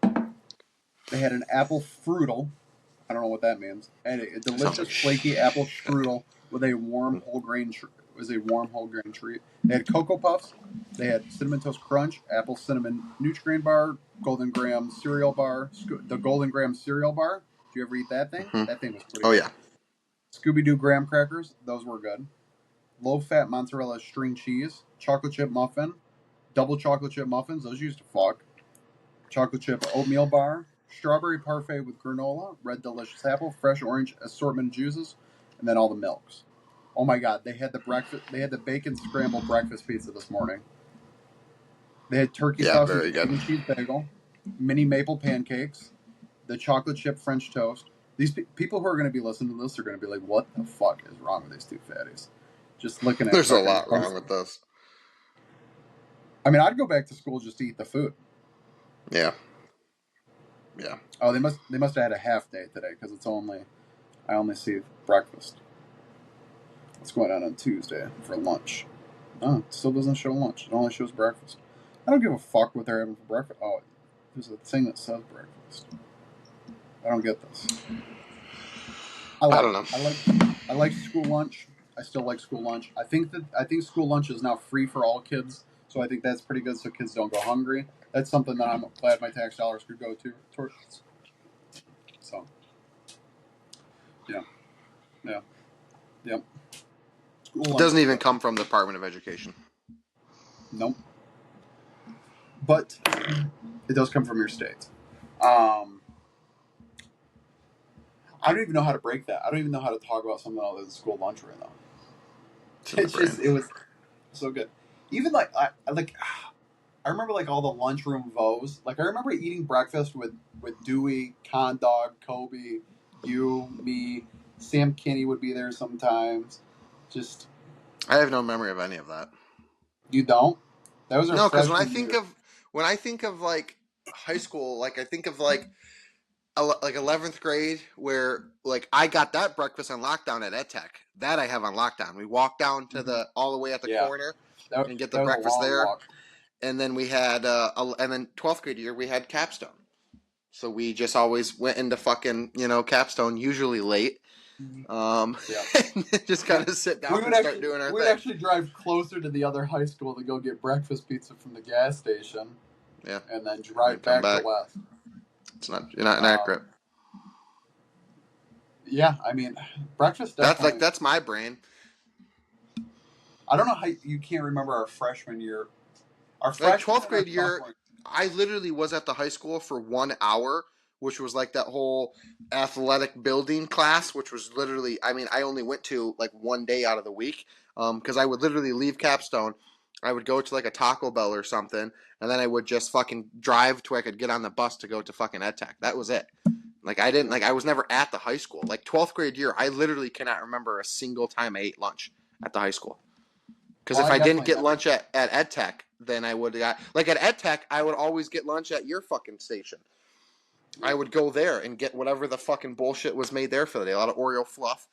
They had an apple strudel. I don't know what that means. And a delicious flaky apple strudel with a warm whole grain. Treat. They had Cocoa Puffs. They had Cinnamon Toast Crunch, Apple Cinnamon Nutri-Grain Bar, Golden Graham Cereal Bar. The Golden Graham Cereal Bar. Did you ever eat that thing? Mm-hmm. That thing was pretty good. Oh, yeah. Scooby-Doo Graham Crackers. Those were good. Low-fat mozzarella string cheese. Chocolate chip muffin. Double chocolate chip muffins. Those used to fuck. Chocolate chip oatmeal bar. Strawberry parfait with granola. Red delicious apple. Fresh orange assortment juices. And then all the milks. Oh my god, they had the bacon scrambled breakfast pizza this morning. They had turkey sausage egg and cheese bagel, mini maple pancakes, the chocolate chip French toast. These people who are going to be listening to this are going to be like, what the fuck is wrong with these two fatties? Just looking at There's a lot wrong with this. I mean, I'd go back to school just to eat the food. Yeah. Yeah. Oh, they must have had a half day today because I only see breakfast. What's going on Tuesday for lunch? Oh, it still doesn't show lunch. It only shows breakfast. I don't give a fuck what they're having for breakfast. Oh, there's a thing that says breakfast. I don't get this. I don't know. I like school lunch. I still like school lunch. I think school lunch is now free for all kids, so I think that's pretty good. So kids don't go hungry. That's something that I'm glad my tax dollars could go towards. So, yeah. It doesn't even come from the Department of Education. Nope. But it does come from your state. I don't even know how to break that. I don't even know how to talk about something other than school lunch right now. It was so good. Even I remember like all the lunchroom vows. Like I remember eating breakfast with Dewey, Con Dog, Kobe, you, me, Sam Kinney would be there sometimes. Just I have no memory of any of that. You don't? That was our no, because when I think of like high school, like I think of like 11th grade, where like I got that breakfast on lockdown at EdTech. That I have on lockdown. We walk down to all the way at the corner and get the breakfast there. Walk. And then we had and then 12th grade year we had Capstone. So we just always went into fucking Capstone, usually late. And just kind of sit down and start doing our thing. We'd actually drive closer to the other high school to go get breakfast pizza from the gas station. Yeah. And then drive back to West. You're not inaccurate. Yeah, I mean, breakfast definitely. That's my brain. I don't know how you can't remember our freshman year. Our 12th grade year, I literally was at the high school for 1 hour, which was like that whole athletic building class, which was literally, I mean, I only went to like 1 day out of the week because I would literally leave Capstone. I would go to like a Taco Bell or something, and then I would just fucking drive to where I could get on the bus to go to fucking EdTech. That was it. Like I was never at the high school. Like 12th grade year, I literally cannot remember a single time I ate lunch at the high school. Because if I didn't get lunch at EdTech, then I would have got... Like at EdTech, I would always get lunch at your fucking station. I would go there and get whatever the fucking bullshit was made there for the day. A lot of Oreo fluff,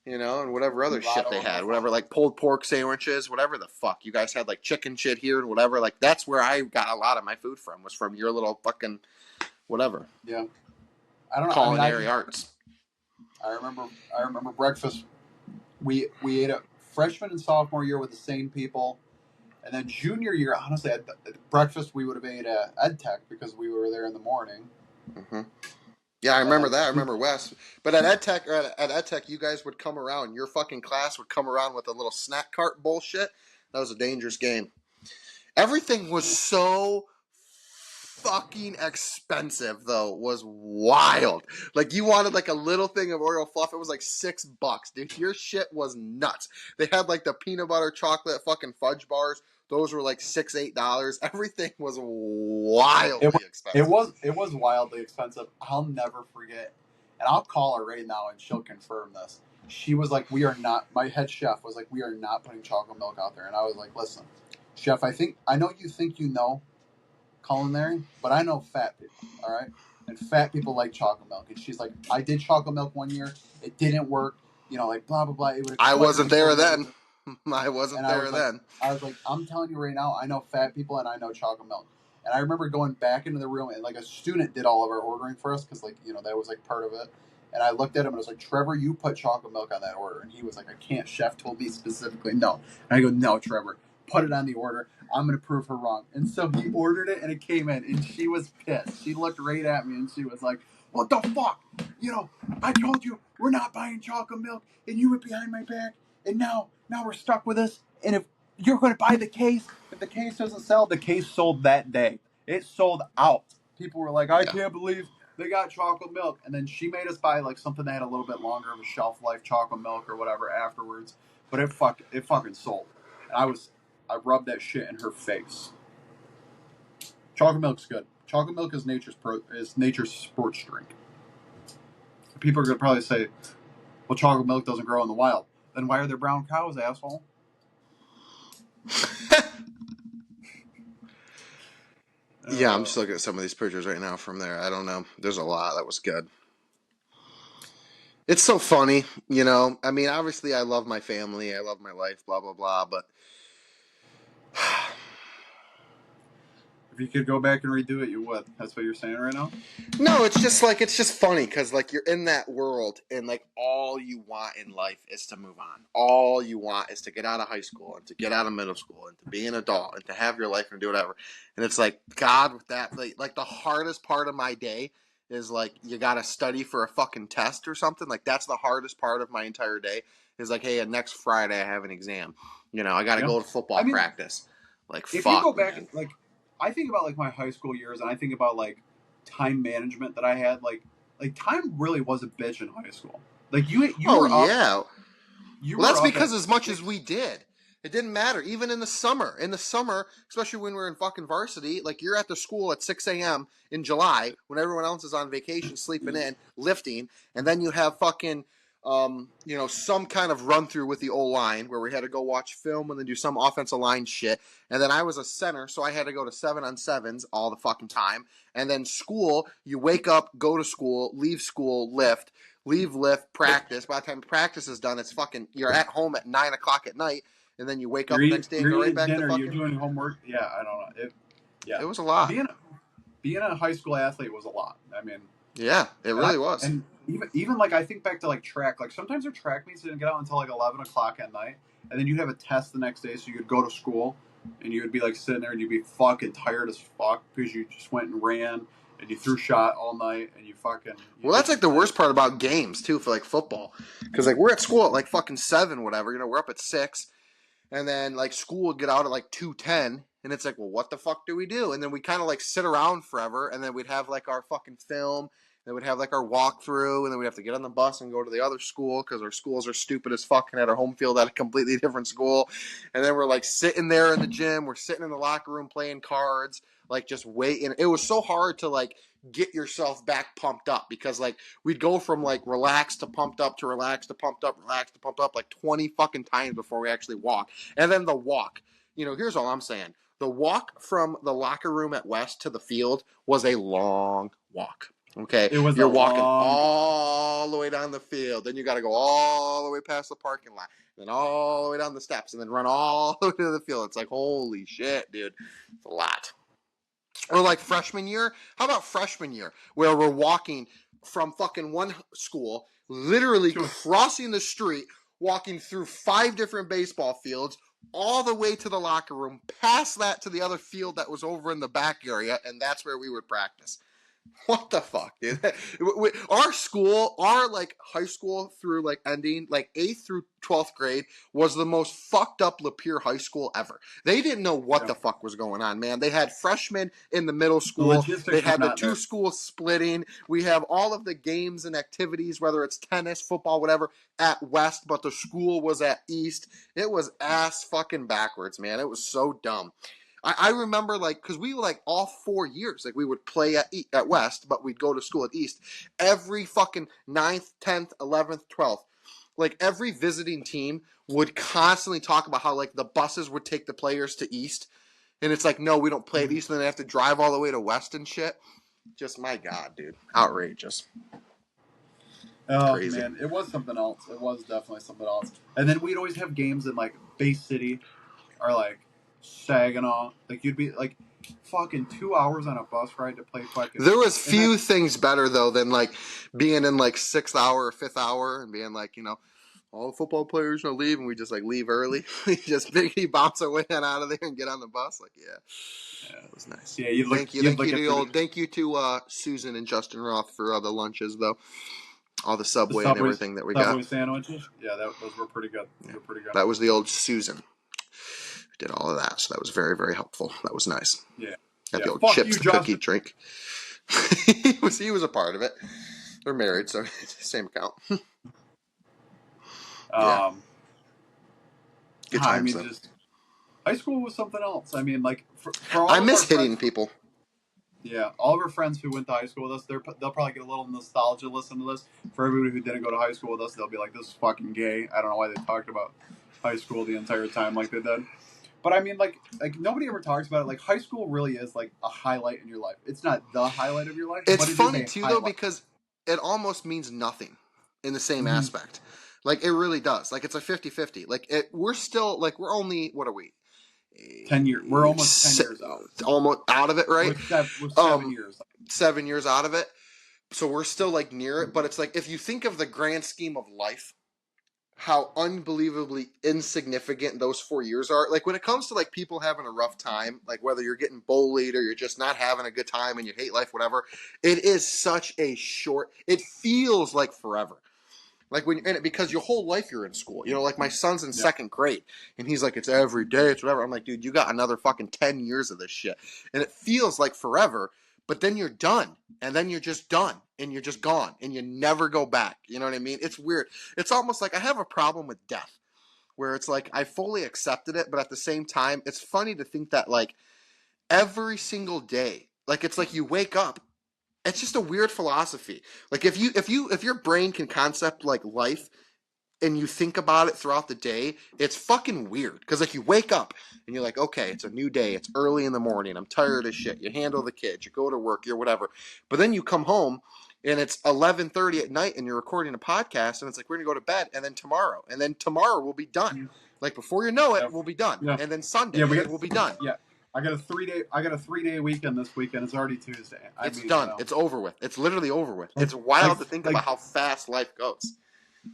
and whatever other shit they had. Whatever, like pulled pork sandwiches, whatever the fuck. You guys had like chicken shit here and whatever. Like that's where I got a lot of my food from, was from your little fucking whatever. Yeah. I don't know. Culinary arts. I remember breakfast. We ate it freshman and sophomore year with the same people, and then junior year, honestly, at breakfast we would have ate at EdTech because we were there in the morning. Mm-hmm. Yeah, I remember that. I remember Wes. But at EdTech, you guys would come around. Your fucking class would come around with a little snack cart bullshit. That was a dangerous game. Everything was so fucking expensive, though. Was wild. Like, you wanted like a little thing of Oreo fluff, it was like $6, dude. Your shit was nuts. They had like the peanut butter chocolate fucking fudge bars. Those were like $6, $8. Everything was wildly expensive. It was wildly expensive. I'll never forget, and I'll call her right now and she'll confirm this. She was like, "We are not." My head chef was like, "We are not putting chocolate milk out there." And I was like, "Listen, chef, I know you think you know, culinary, but I know fat people, all right? And fat people like chocolate milk. And she's like, I did chocolate milk one year. It didn't work. You know, like, blah, blah, blah. It would I explain wasn't it there totally. then. I wasn't And there then. I was like, I'm telling you right now, I know fat people and I know chocolate milk. And I remember going back into the room and like a student did all of our ordering for us because like, you know, that was like part of it. And I looked at him and I was like, Trevor, you put chocolate milk on that order. And he was like, I can't. Chef told me specifically no. And I go, no, Trevor, put it on the order. I'm going to prove her wrong. And so he ordered it and it came in and she was pissed. She looked right at me and she was like, what the fuck? You know, I told you we're not buying chocolate milk and you went behind my back. And now we're stuck with this. And if you're going to buy the case, if the case doesn't sell, the case sold that day. It sold out. People were like, I can't believe they got chocolate milk. And then she made us buy like something that had a little bit longer of a shelf life, chocolate milk or whatever afterwards. But it fucking sold. And I rubbed that shit in her face. Chocolate milk's good. Chocolate milk is nature's sports drink. People are going to probably say, well, chocolate milk doesn't grow in the wild. Then why are there brown cows, asshole? Yeah, I'm just looking at some of these pictures right now from there. I don't know. There's a lot. That was good. It's so funny, you know. I mean, obviously, I love my family. I love my life, blah, blah, blah. But if you could go back and redo it, you would. That's what you're saying right now? No, it's just funny because, like, you're in that world and, like, all you want in life is to move on. All you want is to get out of high school and to get out of middle school and to be an adult and to have your life and do whatever. And it's like, God, with that, like the hardest part of my day is, like, you got to study for a fucking test or something. Like, that's the hardest part of my entire day is, like, hey, next Friday I have an exam. You know, I got to go to football practice. Like, if fuck, you go back, man. like, I think about, like, my high school years and I think about, like, time management that I had. Like time really was a bitch in high school. Like, you were up. Yeah. You well, were that's up because at as much as we did, it didn't matter. Even in the summer, especially when we're in fucking varsity, like you're at the school at 6 a.m. in July when everyone else is on vacation, sleeping in, lifting, and then you have fucking, some kind of run through with the O-line where we had to go watch film and then do some offensive line shit. And then I was a center, so I had to go to 7-on-7s all the fucking time. And then school, you wake up, go to school, leave school, lift, practice. By the time practice is done, it's fucking, you're at home at 9 o'clock at night, and then you wake up the next day and go right back dinner, to fucking. You're doing homework. Yeah, I don't know. It was a lot. Being a high school athlete was a lot. I mean, yeah, it really was. And even like I think back to like track. Like sometimes our track meets didn't get out until like 11 o'clock at night, and then you'd have a test the next day, so you could go to school, and you would be like sitting there and you'd be fucking tired as fuck because you just went and ran. And you threw shot all night, and you fucking. Well, that's like the worst part about games too for like football, because like we're at school at like fucking 7, whatever. You know, we're up at 6, and then like school would get out at like 2:10, and it's like, well, what the fuck do we do? And then we kind of like sit around forever, and then we'd have like our fucking film, and we'd have like our walkthrough, and then we'd have to get on the bus and go to the other school because our schools are stupid as fuck and at our home field at a completely different school, and then we're like sitting there in the gym, we're sitting in the locker room playing cards. Like just waiting. It was so hard to like get yourself back pumped up because like we'd go from like relaxed to pumped up to relaxed to pumped up, relaxed to pumped up like 20 fucking times before we actually walk. And then the walk. Here's all I'm saying. The walk from the locker room at West to the field was a long walk. Okay, you're walking all the way down the field. Then you got to go all the way past the parking lot, then all the way down the steps, and then run all the way to the field. It's like, holy shit, dude. It's a lot. Or like freshman year. How about freshman year where we're walking from fucking one school, literally crossing the street, walking through 5 different baseball fields, all the way to the locker room, past that to the other field that was over in the back area, and that's where we would practice. What the fuck, dude? Our school, our like high school through like ending, like 8th through 12th grade was the most fucked up Lapeer high school ever. They didn't know what the fuck was going on, man. They had freshmen in the middle school. They had the 2 schools splitting. We have all of the games and activities, whether it's tennis, football, whatever, at West, but the school was at East. It was ass fucking backwards, man. It was so dumb. I remember, like, because we were, like, all 4 years, like, we would play at West, but we'd go to school at East. Every fucking 9th, 10th, 11th, 12th. Like, every visiting team would constantly talk about how, like, the buses would take the players to East. And it's like, no, we don't play at East, and then they have to drive all the way to West and shit. Just, my God, dude. Outrageous. Oh, Crazy. man. It was something else. It was definitely something else. And then we'd always have games in, like, Bay City or, like, Saginaw. Like, you'd be, like, fucking 2 hours on a bus ride to play fucking... There was few things better, though, than, like, being in, like, 6th hour or 5th hour and being like, you know, all the football players are leave, and we just, like, leave early. We just biggity bounce our way out of there and get on the bus. Like, yeah. That was nice. Yeah, you'd look, thank you to Susan and Justin Roth for the lunches, though. All the Subway and everything that we got. Subway sandwiches? Yeah, those were pretty good. Yeah. They were pretty good. That was the old Susan. Did all of that, so that was very, very helpful. That was nice. Yeah. Got the old chips, the cookie drink. he was a part of it. They're married, so same account. Yeah. Good times, I mean, just high school was something else. I mean, like for I miss hitting people. Yeah, all of our friends who went to high school with us, they'll probably get a little nostalgia listening to this. For everybody who didn't go to high school with us, they'll be like, "This is fucking gay." I don't know why they talked about high school the entire time like they did. But I mean, like nobody ever talks about it. Like high school really is like a highlight in your life. It's not the highlight of your life. It's funny too, though, because it almost means nothing in the same aspect. Like it really does. Like it's a 50-50. Like we're still like we're only what are we? 10 years. We're almost 10 years out. Almost out of it, right? We're 7 years. 7 years out of it. So we're still like near it. But it's like if you think of the grand scheme of life, how unbelievably insignificant those 4 years are. Like when it comes to like people having a rough time, like whether you're getting bullied or you're just not having a good time and you hate life, whatever, it is such a short, it feels like forever. Like when you're in it, because your whole life you're in school. You know, like my son's in second grade, and he's like, it's every day, it's whatever. I'm like, dude, you got another fucking 10 years of this shit. And it feels like forever, but then you're done. And then you're just done. And you're just gone. And you never go back. You know what I mean? It's weird. It's almost like I have a problem with death, where it's like I fully accepted it, but at the same time, it's funny to think that like every single day, like it's like you wake up. It's just a weird philosophy. Like if your brain can concept like life and you think about it throughout the day, it's fucking weird. Because like you wake up and you're like, okay, it's a new day. It's early in the morning. I'm tired of shit. You handle the kids. You go to work. You're whatever. But then you come home and it's 11:30 at night and you're recording a podcast and it's like we're gonna go to bed and then tomorrow we'll be done. Like before you know it, we'll be done. Yeah. And then Sunday we'll be done. Yeah. I got a 3-day weekend this weekend. It's already Tuesday. It's done. It's over with. It's literally over with. It's wild to think about how fast life goes.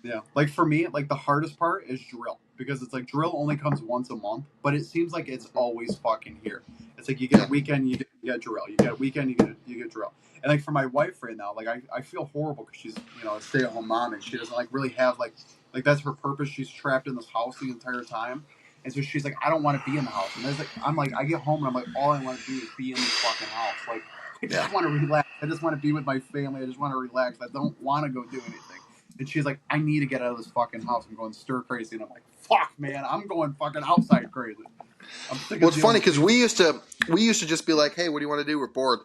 Yeah. Like for me, like the hardest part is drill. Because it's like drill only comes once a month, but it seems like it's always fucking here. It's like you get a weekend, you get drill. You get a weekend, you get drill. And like for my wife right now, like I feel horrible because she's, you know, a stay-at-home mom and she doesn't like really have like that's her purpose. She's trapped in this house the entire time. And so she's like, I don't want to be in the house. And there's like, I'm like, I get home and I'm like, all I want to do is be in this fucking house. Like, I just want to relax. I just want to be with my family. I just want to relax. I don't want to go do anything. And she's like, I need to get out of this fucking house. I'm going stir crazy. And I'm like, fuck, man, I'm going fucking outside crazy. Well, it's funny because we used to just be like, hey, what do you want to do? We're bored.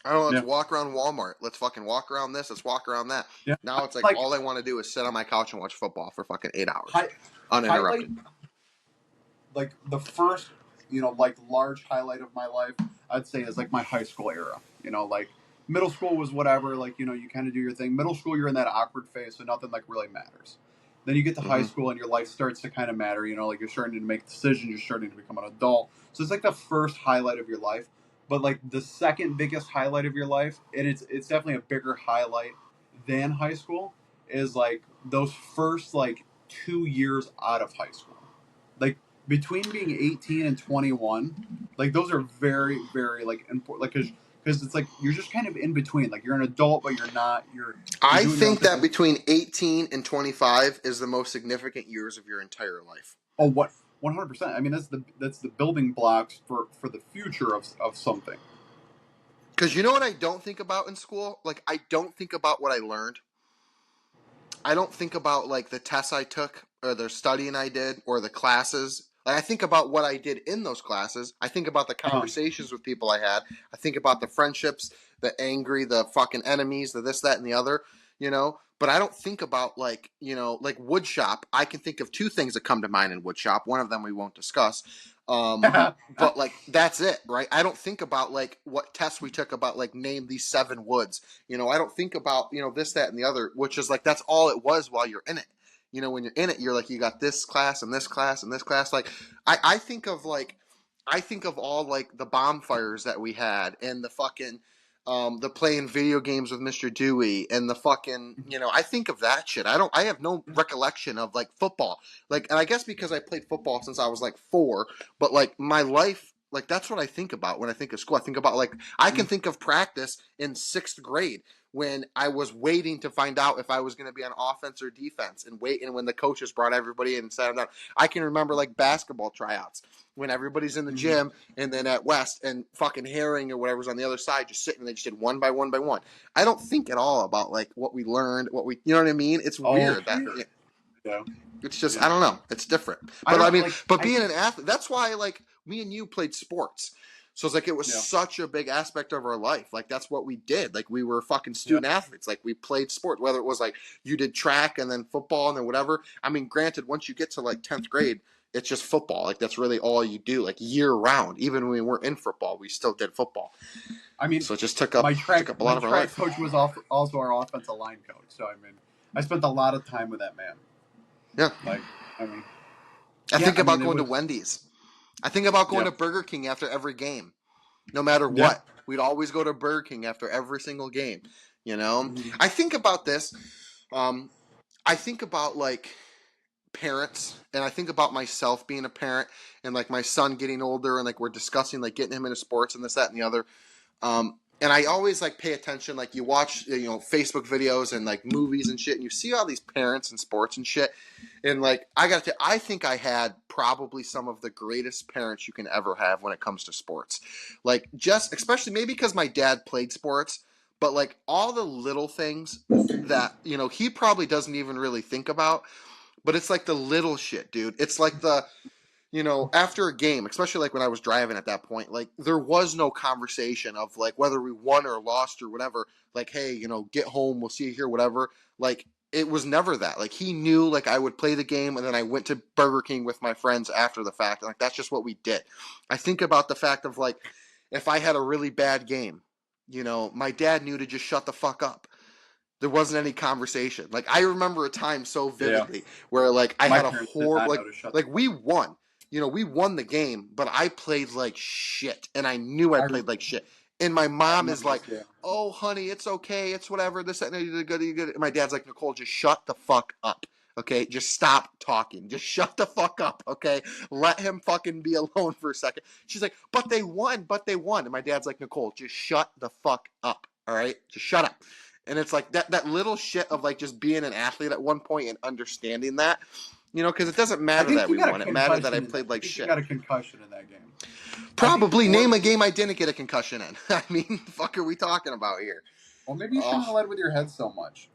I don't know, let's walk around Walmart. Let's fucking walk around this. Let's walk around that. Yeah. Now it's like all I want to do is sit on my couch and watch football for fucking 8 hours. Uninterrupted. Like the first, you know, like large highlight of my life, I'd say is like my high school era. You know, like middle school was whatever, like, you know, you kind of do your thing. Middle school, you're in that awkward phase, so nothing like really matters. Then you get to high school and your life starts to kind of matter. You know, like you're starting to make decisions, you're starting to become an adult. So it's like the first highlight of your life. But like the second biggest highlight of your life, and it's definitely a bigger highlight than high school, is like those first like 2 years out of high school. Like between being 18 and 21, like those are very, very like important. Like because it's like you're just kind of in between. Like you're an adult, but you're not. I think that between 18 and 25 is the most significant years of your entire life. Oh, what? 100%. I mean, that's the building blocks for the future of something. Because you know what I don't think about in school? Like, I don't think about what I learned. I don't think about, like, the tests I took or the studying I did or the classes. Like, I think about what I did in those classes. I think about the conversations with people I had. I think about the friendships, the angry, the fucking enemies, the this, that, and the other. you know. But I don't think about like, you know, like wood shop. I can think of two things that come to mind in wood shop. One of them we won't discuss. But like that's it, right? I don't think about like what tests we took about like name these 7 woods. You know, I don't think about, you know, this, that, and the other, which is like that's all it was while you're in it. You know, when you're in it, you're like you got this class and this class and this class. Like I think of like I think of all like the bonfires that we had and the fucking the playing video games with Mr. Dewey and the fucking, you know, I think of that shit. I have no recollection of like football. Like, and I guess because I played football since I was like 4, but like my life, like that's what I think about when I think of school. I think about like, I can think of practice in 6th grade when I was waiting to find out if I was going to be on offense or defense and when the coaches brought everybody in and sat them down. I can remember like basketball tryouts when everybody's in the gym and then at West and fucking Herring or whatever's on the other side just sitting and they just did one by one by one. I don't think at all about like what we learned, what we, you know what I mean? It's weird that yeah. It's just, I don't know. It's different. But I mean, like, but being an athlete, that's why like me and you played sports. So it's like it was such a big aspect of our life. Like that's what we did. Like we were fucking student athletes. Like we played sport, whether it was like you did track and then football and then whatever. I mean, granted, once you get to like 10th grade, it's just football. Like that's really all you do, like year round. Even when we weren't in football, we still did football. I mean, so it just took up a lot of our life. My track coach was also our offensive line coach. So I mean, I spent a lot of time with that man. Yeah. Like, I mean, I think about going to Wendy's. I think about going to Burger King after every game, no matter what. Yeah. We'd always go to Burger King after every single game, you know? Mm-hmm. I think about this. I think about, like, parents, and I think about myself being a parent and, like, my son getting older and, like, we're discussing, like, getting him into sports and this, that, and the other. And I always like pay attention, like you watch, you know, Facebook videos and like movies and shit, and you see all these parents in sports and shit. And like, I think I had probably some of the greatest parents you can ever have when it comes to sports. Like just, especially maybe because my dad played sports, but like all the little things that, you know, he probably doesn't even really think about, but it's like the little shit, dude. It's like you know, after a game, especially like when I was driving at that point, like there was no conversation of like whether we won or lost or whatever, like, hey, you know, get home, we'll see you here, whatever. Like it was never that. Like he knew like I would play the game and then I went to Burger King with my friends after the fact. And like that's just what we did. I think about the fact of like if I had a really bad game, you know, my dad knew to just shut the fuck up. There wasn't any conversation. Like I remember a time so vividly where like I had a horrible like we won. You know, we won the game, but I played like shit, and I knew I played like shit. And my mom is like, "Oh, honey, it's okay, it's whatever. This, that, and you did good, you good." And my dad's like, "Nicole, just shut the fuck up, okay? Just stop talking. Just shut the fuck up, okay? Let him fucking be alone for a second." She's like, "But they won, but they won." And my dad's like, "Nicole, just shut the fuck up, all right? Just shut up." And it's like that little shit of like just being an athlete at one point and understanding that. You know, because it doesn't matter that we won. It mattered that I played like shit. You got a concussion in that game. Probably. Name a game I didn't get a concussion in. I mean, the fuck are we talking about here? Well, maybe you shouldn't have led with your head so much.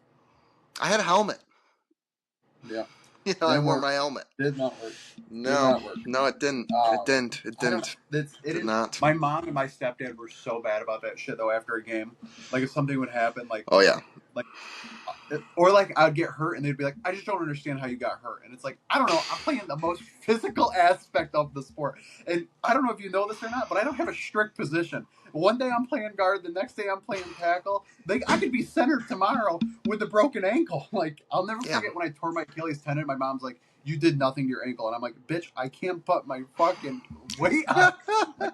I had a helmet. Yeah. You know, I wore my helmet. Did not work. No, it didn't. It did not. My mom and my stepdad were so bad about that shit, though, after a game. Like, if something would happen, like... Oh, yeah. Like... Or, like, I'd get hurt, and they'd be like, I just don't understand how you got hurt. And it's like, I don't know. I'm playing the most physical aspect of the sport. And I don't know if you know this or not, but I don't have a strict position. One day I'm playing guard. The next day I'm playing tackle. I could be centered tomorrow with a broken ankle. Like, I'll never forget when I tore my Achilles tendon. My mom's like, you did nothing to your ankle. And I'm like, bitch, I can't put my fucking weight on.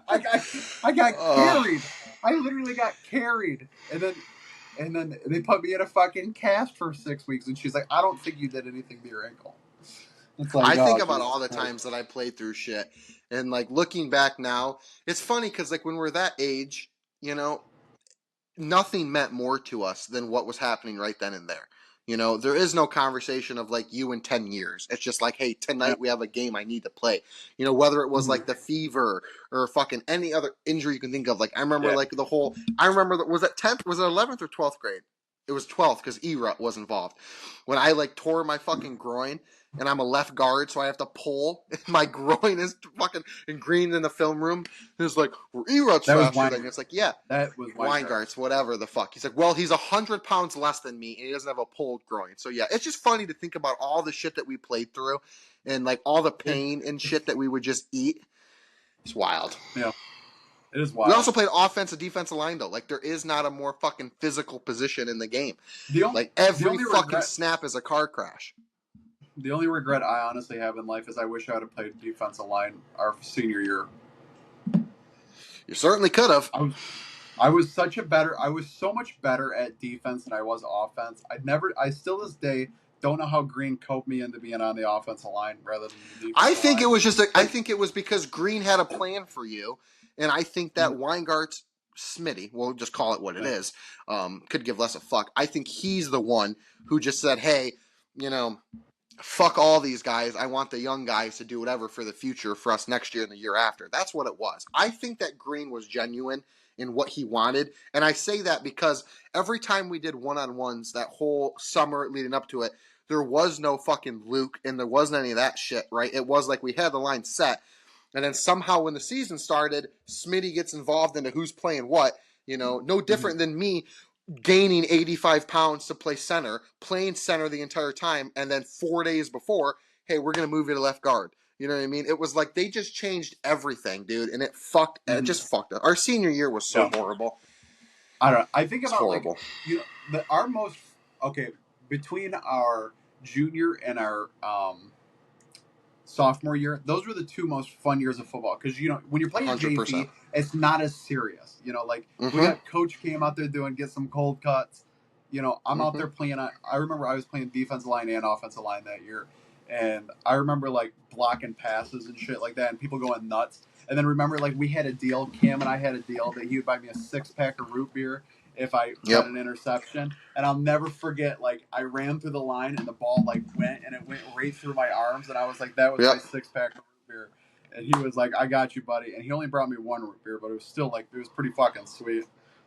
I got carried. I literally got carried. And then they put me in a fucking cast for 6 weeks. And she's like, I don't think you did anything to your ankle. Like, I think about all the times that I played through shit. And, like, looking back now, it's funny because, like, when we're that age, you know, nothing meant more to us than what was happening right then and there. You know, there is no conversation of, like, you in 10 years. It's just like, hey, tonight we have a game I need to play. You know, whether it was, like, the fever or fucking any other injury you can think of. Like, I remember, like, was it 10th? Was it 11th or 12th grade? It was 12th because E-Rut was involved. When I like tore my fucking groin, and I'm a left guard, so I have to pull. My groin is fucking ingrained in the film room. It's like, E-Rut's faster than you. It's like, yeah, that was Weingart's, whatever the fuck. He's like, well, he's 100 pounds less than me, and he doesn't have a pulled groin. So yeah, it's just funny to think about all the shit that we played through, and like all the pain and shit that we would just eat. It's wild. Yeah. It is wild. We also played offensive, defensive line, though. Like, there is not a more fucking physical position in the game. Like, every fucking snap is a car crash. The only regret I honestly have in life is I wish I would have played defensive line our senior year. You certainly could have. I was so much better at defense than I was offense. I still this day don't know how Green coped me into being on the offensive line rather than the defensive line. I think it was because Green had a plan for you, and I think that Weingart's Smitty, we'll just call it what it is, could give less a fuck. I think he's the one who just said, hey, fuck all these guys. I want the young guys to do whatever for the future for us next year and the year after. That's what it was. I think that Green was genuine in what he wanted. And I say that because every time we did one-on-ones that whole summer leading up to it, there was no fucking Luke and there wasn't any of that shit, right? It was like we had the line set. And then somehow when the season started, Smitty gets involved into who's playing what. No different than me gaining 85 pounds to play center, playing center the entire time, and then 4 days before, hey, we're going to move you to left guard. You know what I mean? It was like they just changed everything, dude, and it just fucked up. Our senior year was so horrible. I don't know. I think about horrible. Between our junior and our sophomore year, those were the two most fun years of football because when you're playing 100%. JV, it's not as serious. We got Coach came out there get some cold cuts. I'm out there playing. I remember I was playing defensive line and offensive line that year, and I remember like blocking passes and shit like that, and people going nuts. And then remember, like we had a deal. Cam and I had a deal that he would buy me a 6-pack of root beer if I got an interception. And I'll never forget, like, I ran through the line and the ball, like, went right through my arms. And I was like, that was my 6-pack of root beer. And he was like, I got you, buddy. And he only brought me 1 root beer, but it was still, like, it was pretty fucking sweet.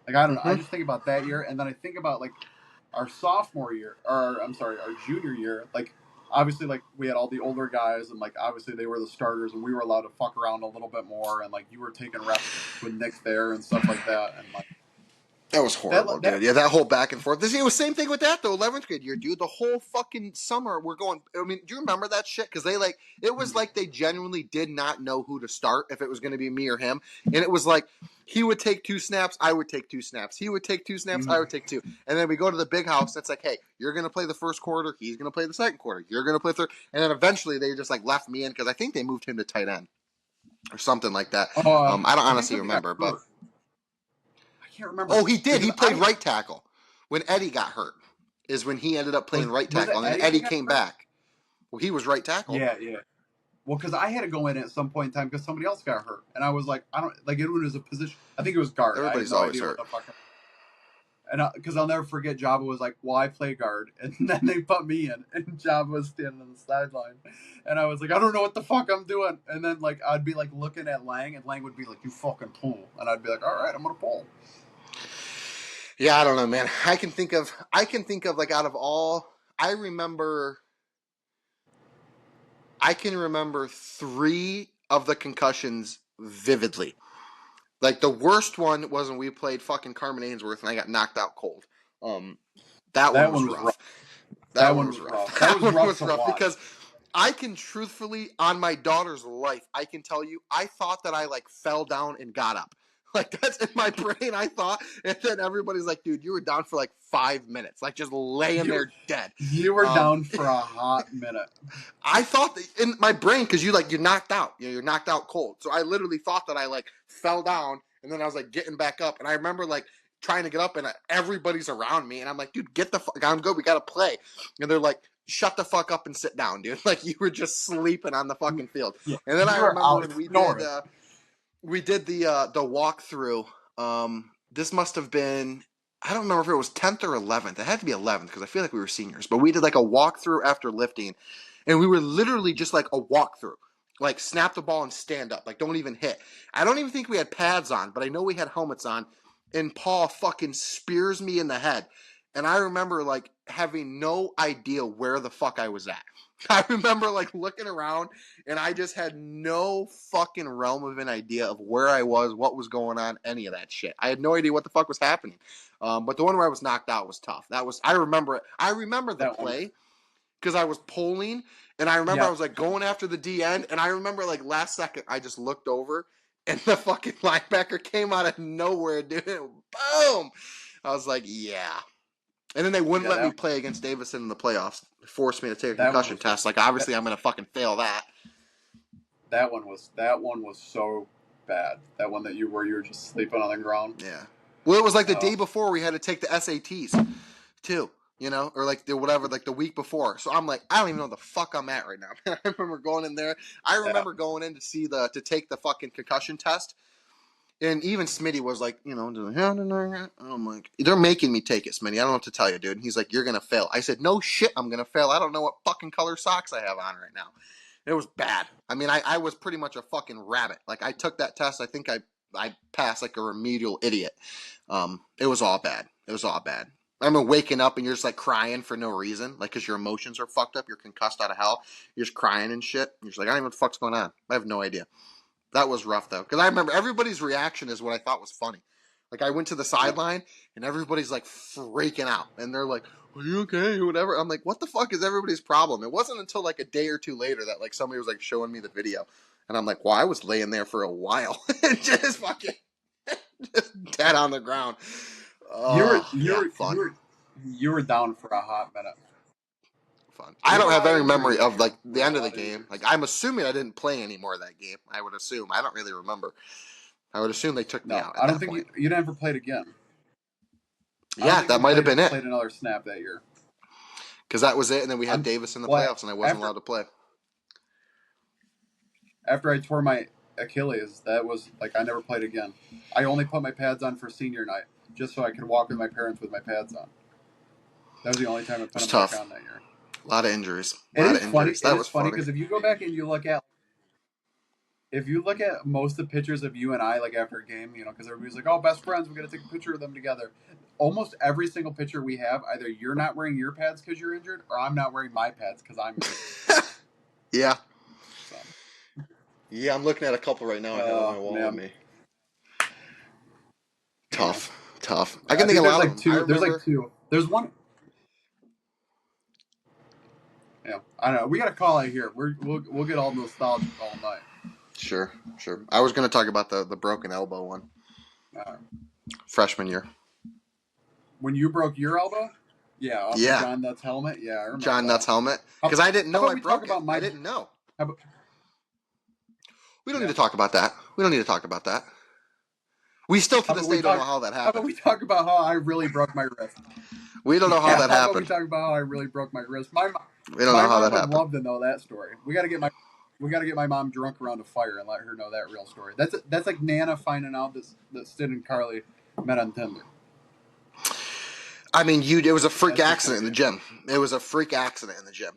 Like, I don't know. I just think about that year. And then I think about, like, our junior year. Like, obviously, like, we had all the older guys. And, like, obviously they were the starters. And we were allowed to fuck around a little bit more. And, like, you were taking reps with Nick there and stuff like that. And, like, that was horrible, dude. Yeah, that whole back and forth. It was same thing with that, though, 11th grade year, dude. The whole fucking summer we're going – I mean, do you remember that shit? Because it was like they genuinely did not know who to start, if it was going to be me or him. And it was like he would take 2 snaps, I would take 2 snaps. He would take 2 snaps, I would take 2. And then we go to the big house, and it's like, hey, you're going to play the first quarter, he's going to play the second quarter, you're going to play third. And then eventually they just, like, left me in because I think they moved him to tight end or something like that. I don't honestly remember, but – remember. Oh, he did. He played right tackle when Eddie got hurt. Is when he ended up playing right tackle, and then Eddie came back. Well, he was right tackle. Yeah. Well, because I had to go in at some point in time because somebody else got hurt, and I was like, I don't like it was a position. I think it was guard. Everybody's always hurt. And because I'll never forget, Jabba was like, "Well, I play guard," and then they put me in, and Jabba was standing on the sideline, and I was like, "I don't know what the fuck I'm doing," and then like I'd be like looking at Lang, and Lang would be like, "You fucking pull," and I'd be like, "All right, I'm gonna pull." Yeah, I don't know, man. I can think of like out of all, I can remember 3 of the concussions vividly. Like the worst one was when we played fucking Carmen Ainsworth and I got knocked out cold. That one was rough. That one was rough. That one was rough because I can truthfully, on my daughter's life, I can tell you, I thought that I like fell down and got up. Like, that's in my brain, I thought. And then everybody's like, dude, you were down for like 5 minutes. Like, just laying there dead. You were down for a hot minute. I thought that in my brain, because you're knocked out. You're knocked out cold. So I literally thought that I, like, fell down. And then I was, like, getting back up. And I remember, like, trying to get up. And everybody's around me. And I'm like, dude, get the fuck. I'm good. We got to play. And they're like, shut the fuck up and sit down, dude. Like, you were just sleeping on the fucking field. Yeah. And then I remember when we did the walkthrough. This must have been, I don't remember if it was 10th or 11th. It had to be 11th because I feel like we were seniors. But we did like a walkthrough after lifting, and we were literally just like a walkthrough, like snap the ball and stand up, like don't even hit. I don't even think we had pads on, but I know we had helmets on. And Paul fucking spears me in the head, And I remember, like, having no idea where the fuck I was at. I remember, like, looking around, and I just had no fucking realm of an idea of where I was, what was going on, any of that shit. I had no idea what the fuck was happening. But the one where I was knocked out was tough. I remember it. I remember the play because I was polling, and I remember I was, like, going after the D end, and I remember, like, last second, I just looked over, and the fucking linebacker came out of nowhere, dude. Boom! I was like, yeah. And then they wouldn't let me play against Davison in the playoffs. They forced me to take a concussion test. Like, obviously, I'm going to fucking fail that. That one was so bad. That one where you were just sleeping on the ground. Yeah. Well, it was like the day before we had to take the SATs, too. You know, or like the week before. So I'm like, I don't even know the fuck I'm at right now. I remember going in there. I remember going in to take the fucking concussion test. And even Smitty was like, you know, I'm like, they're making me take it, Smitty. I don't know what to tell you, dude. And he's like, you're going to fail. I said, no shit, I'm going to fail. I don't know what fucking color socks I have on right now. It was bad. I mean, I was pretty much a fucking rabbit. Like, I took that test. I think I passed like a remedial idiot. It was all bad. It was all bad. I remember waking up and you're just like crying for no reason. Like, because your emotions are fucked up. You're concussed out of hell. You're just crying and shit. You're just like, I don't even know what the fuck's going on. I have no idea. That was rough, though. Because I remember everybody's reaction is what I thought was funny. Like, I went to the sideline, and everybody's, like, freaking out. And they're like, are you okay? Whatever. I'm like, what the fuck is everybody's problem? It wasn't until, like, a day or two later that, like, somebody was, like, showing me the video. And I'm like, well, I was laying there for a while. just fucking just dead on the ground. You were down for a hot minute. Fun. I don't have any memory of like the end of the game. Like, I'm assuming I didn't play any more of that game. I would assume. I don't really remember. I would assume they took me out. I don't think you never played again. Yeah, that might have been it. Played another snap that year. Because that was it, and then we had Davis in the playoffs, and I wasn't allowed to play. After I tore my Achilles, that was like I never played again. I only put my pads on for senior night, just so I could walk with my parents with my pads on. That was the only time I put them back on that year. A lot of injuries. It was funny because if you go back and you look at most of the pictures of you and I, like after a game, you know, because everybody's like, oh, best friends, we got to take a picture of them together. Almost every single picture we have, either you're not wearing your pads because you're injured, or I'm not wearing my pads because I'm injured. Yeah. So. Yeah, I'm looking at a couple right now. I have on my wall with me. Tough. I can think of a lot of them. There's like two. There's one. Yeah, I know. We got to call it here. We'll get all nostalgic all night. Sure. I was going to talk about the broken elbow one. Freshman year. When you broke your elbow? Yeah. Off John Nutt's helmet? Yeah, I remember John Nutt's helmet. Because I didn't know I broke it. I didn't know. We don't need to talk about that. We still to this day don't know how that happened. How about we talk about how I really broke my wrist? We don't know how that happened. How about we talk about how I really broke my wrist? We don't know how that happened. I'd love to know that story. We got to get my mom drunk around a fire and let her know that real story. That's like Nana finding out that Sid and Carly met on Tinder. I mean, it was a freak accident in the gym.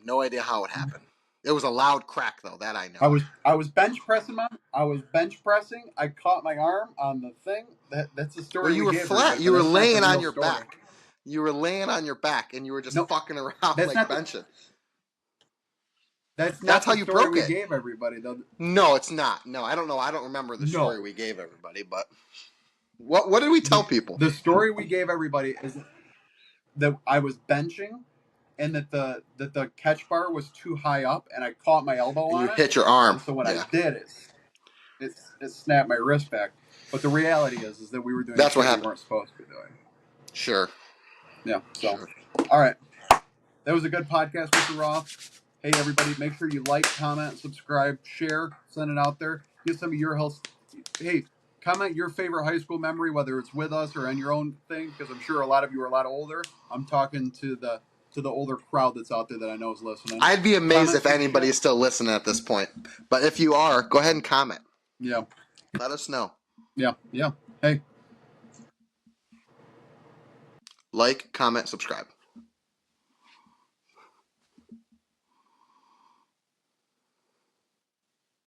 No idea how it happened. It was a loud crack, though. That I know. I was bench pressing, Mom. I caught my arm on the thing. That's the story. Well, you were flat. You were laying on your back. You were laying on your back, and you were just fucking around like benching. That's how you broke it. We gave everybody, though. No, it's not. No, I don't know. I don't remember the story we gave everybody. But what did we tell people? The story we gave everybody is that I was benching, and that the catch bar was too high up, and I caught my elbow on it. You hit your arm. And so when I did it snapped my wrist back. But the reality is that we were doing what happened. We weren't supposed to be doing. Sure. Yeah. So, all right. That was a good podcast, Mr. Roth. Hey, everybody, make sure you like, comment, subscribe, share, send it out there. Get some of your health. Hey, comment your favorite high school memory, whether it's with us or on your own thing, because I'm sure a lot of you are a lot older. I'm talking to the older crowd that's out there that I know is listening. I'd be amazed if anybody is still listening at this point. But if you are, go ahead and comment. Yeah. Let us know. Yeah. Hey. Like, comment, subscribe.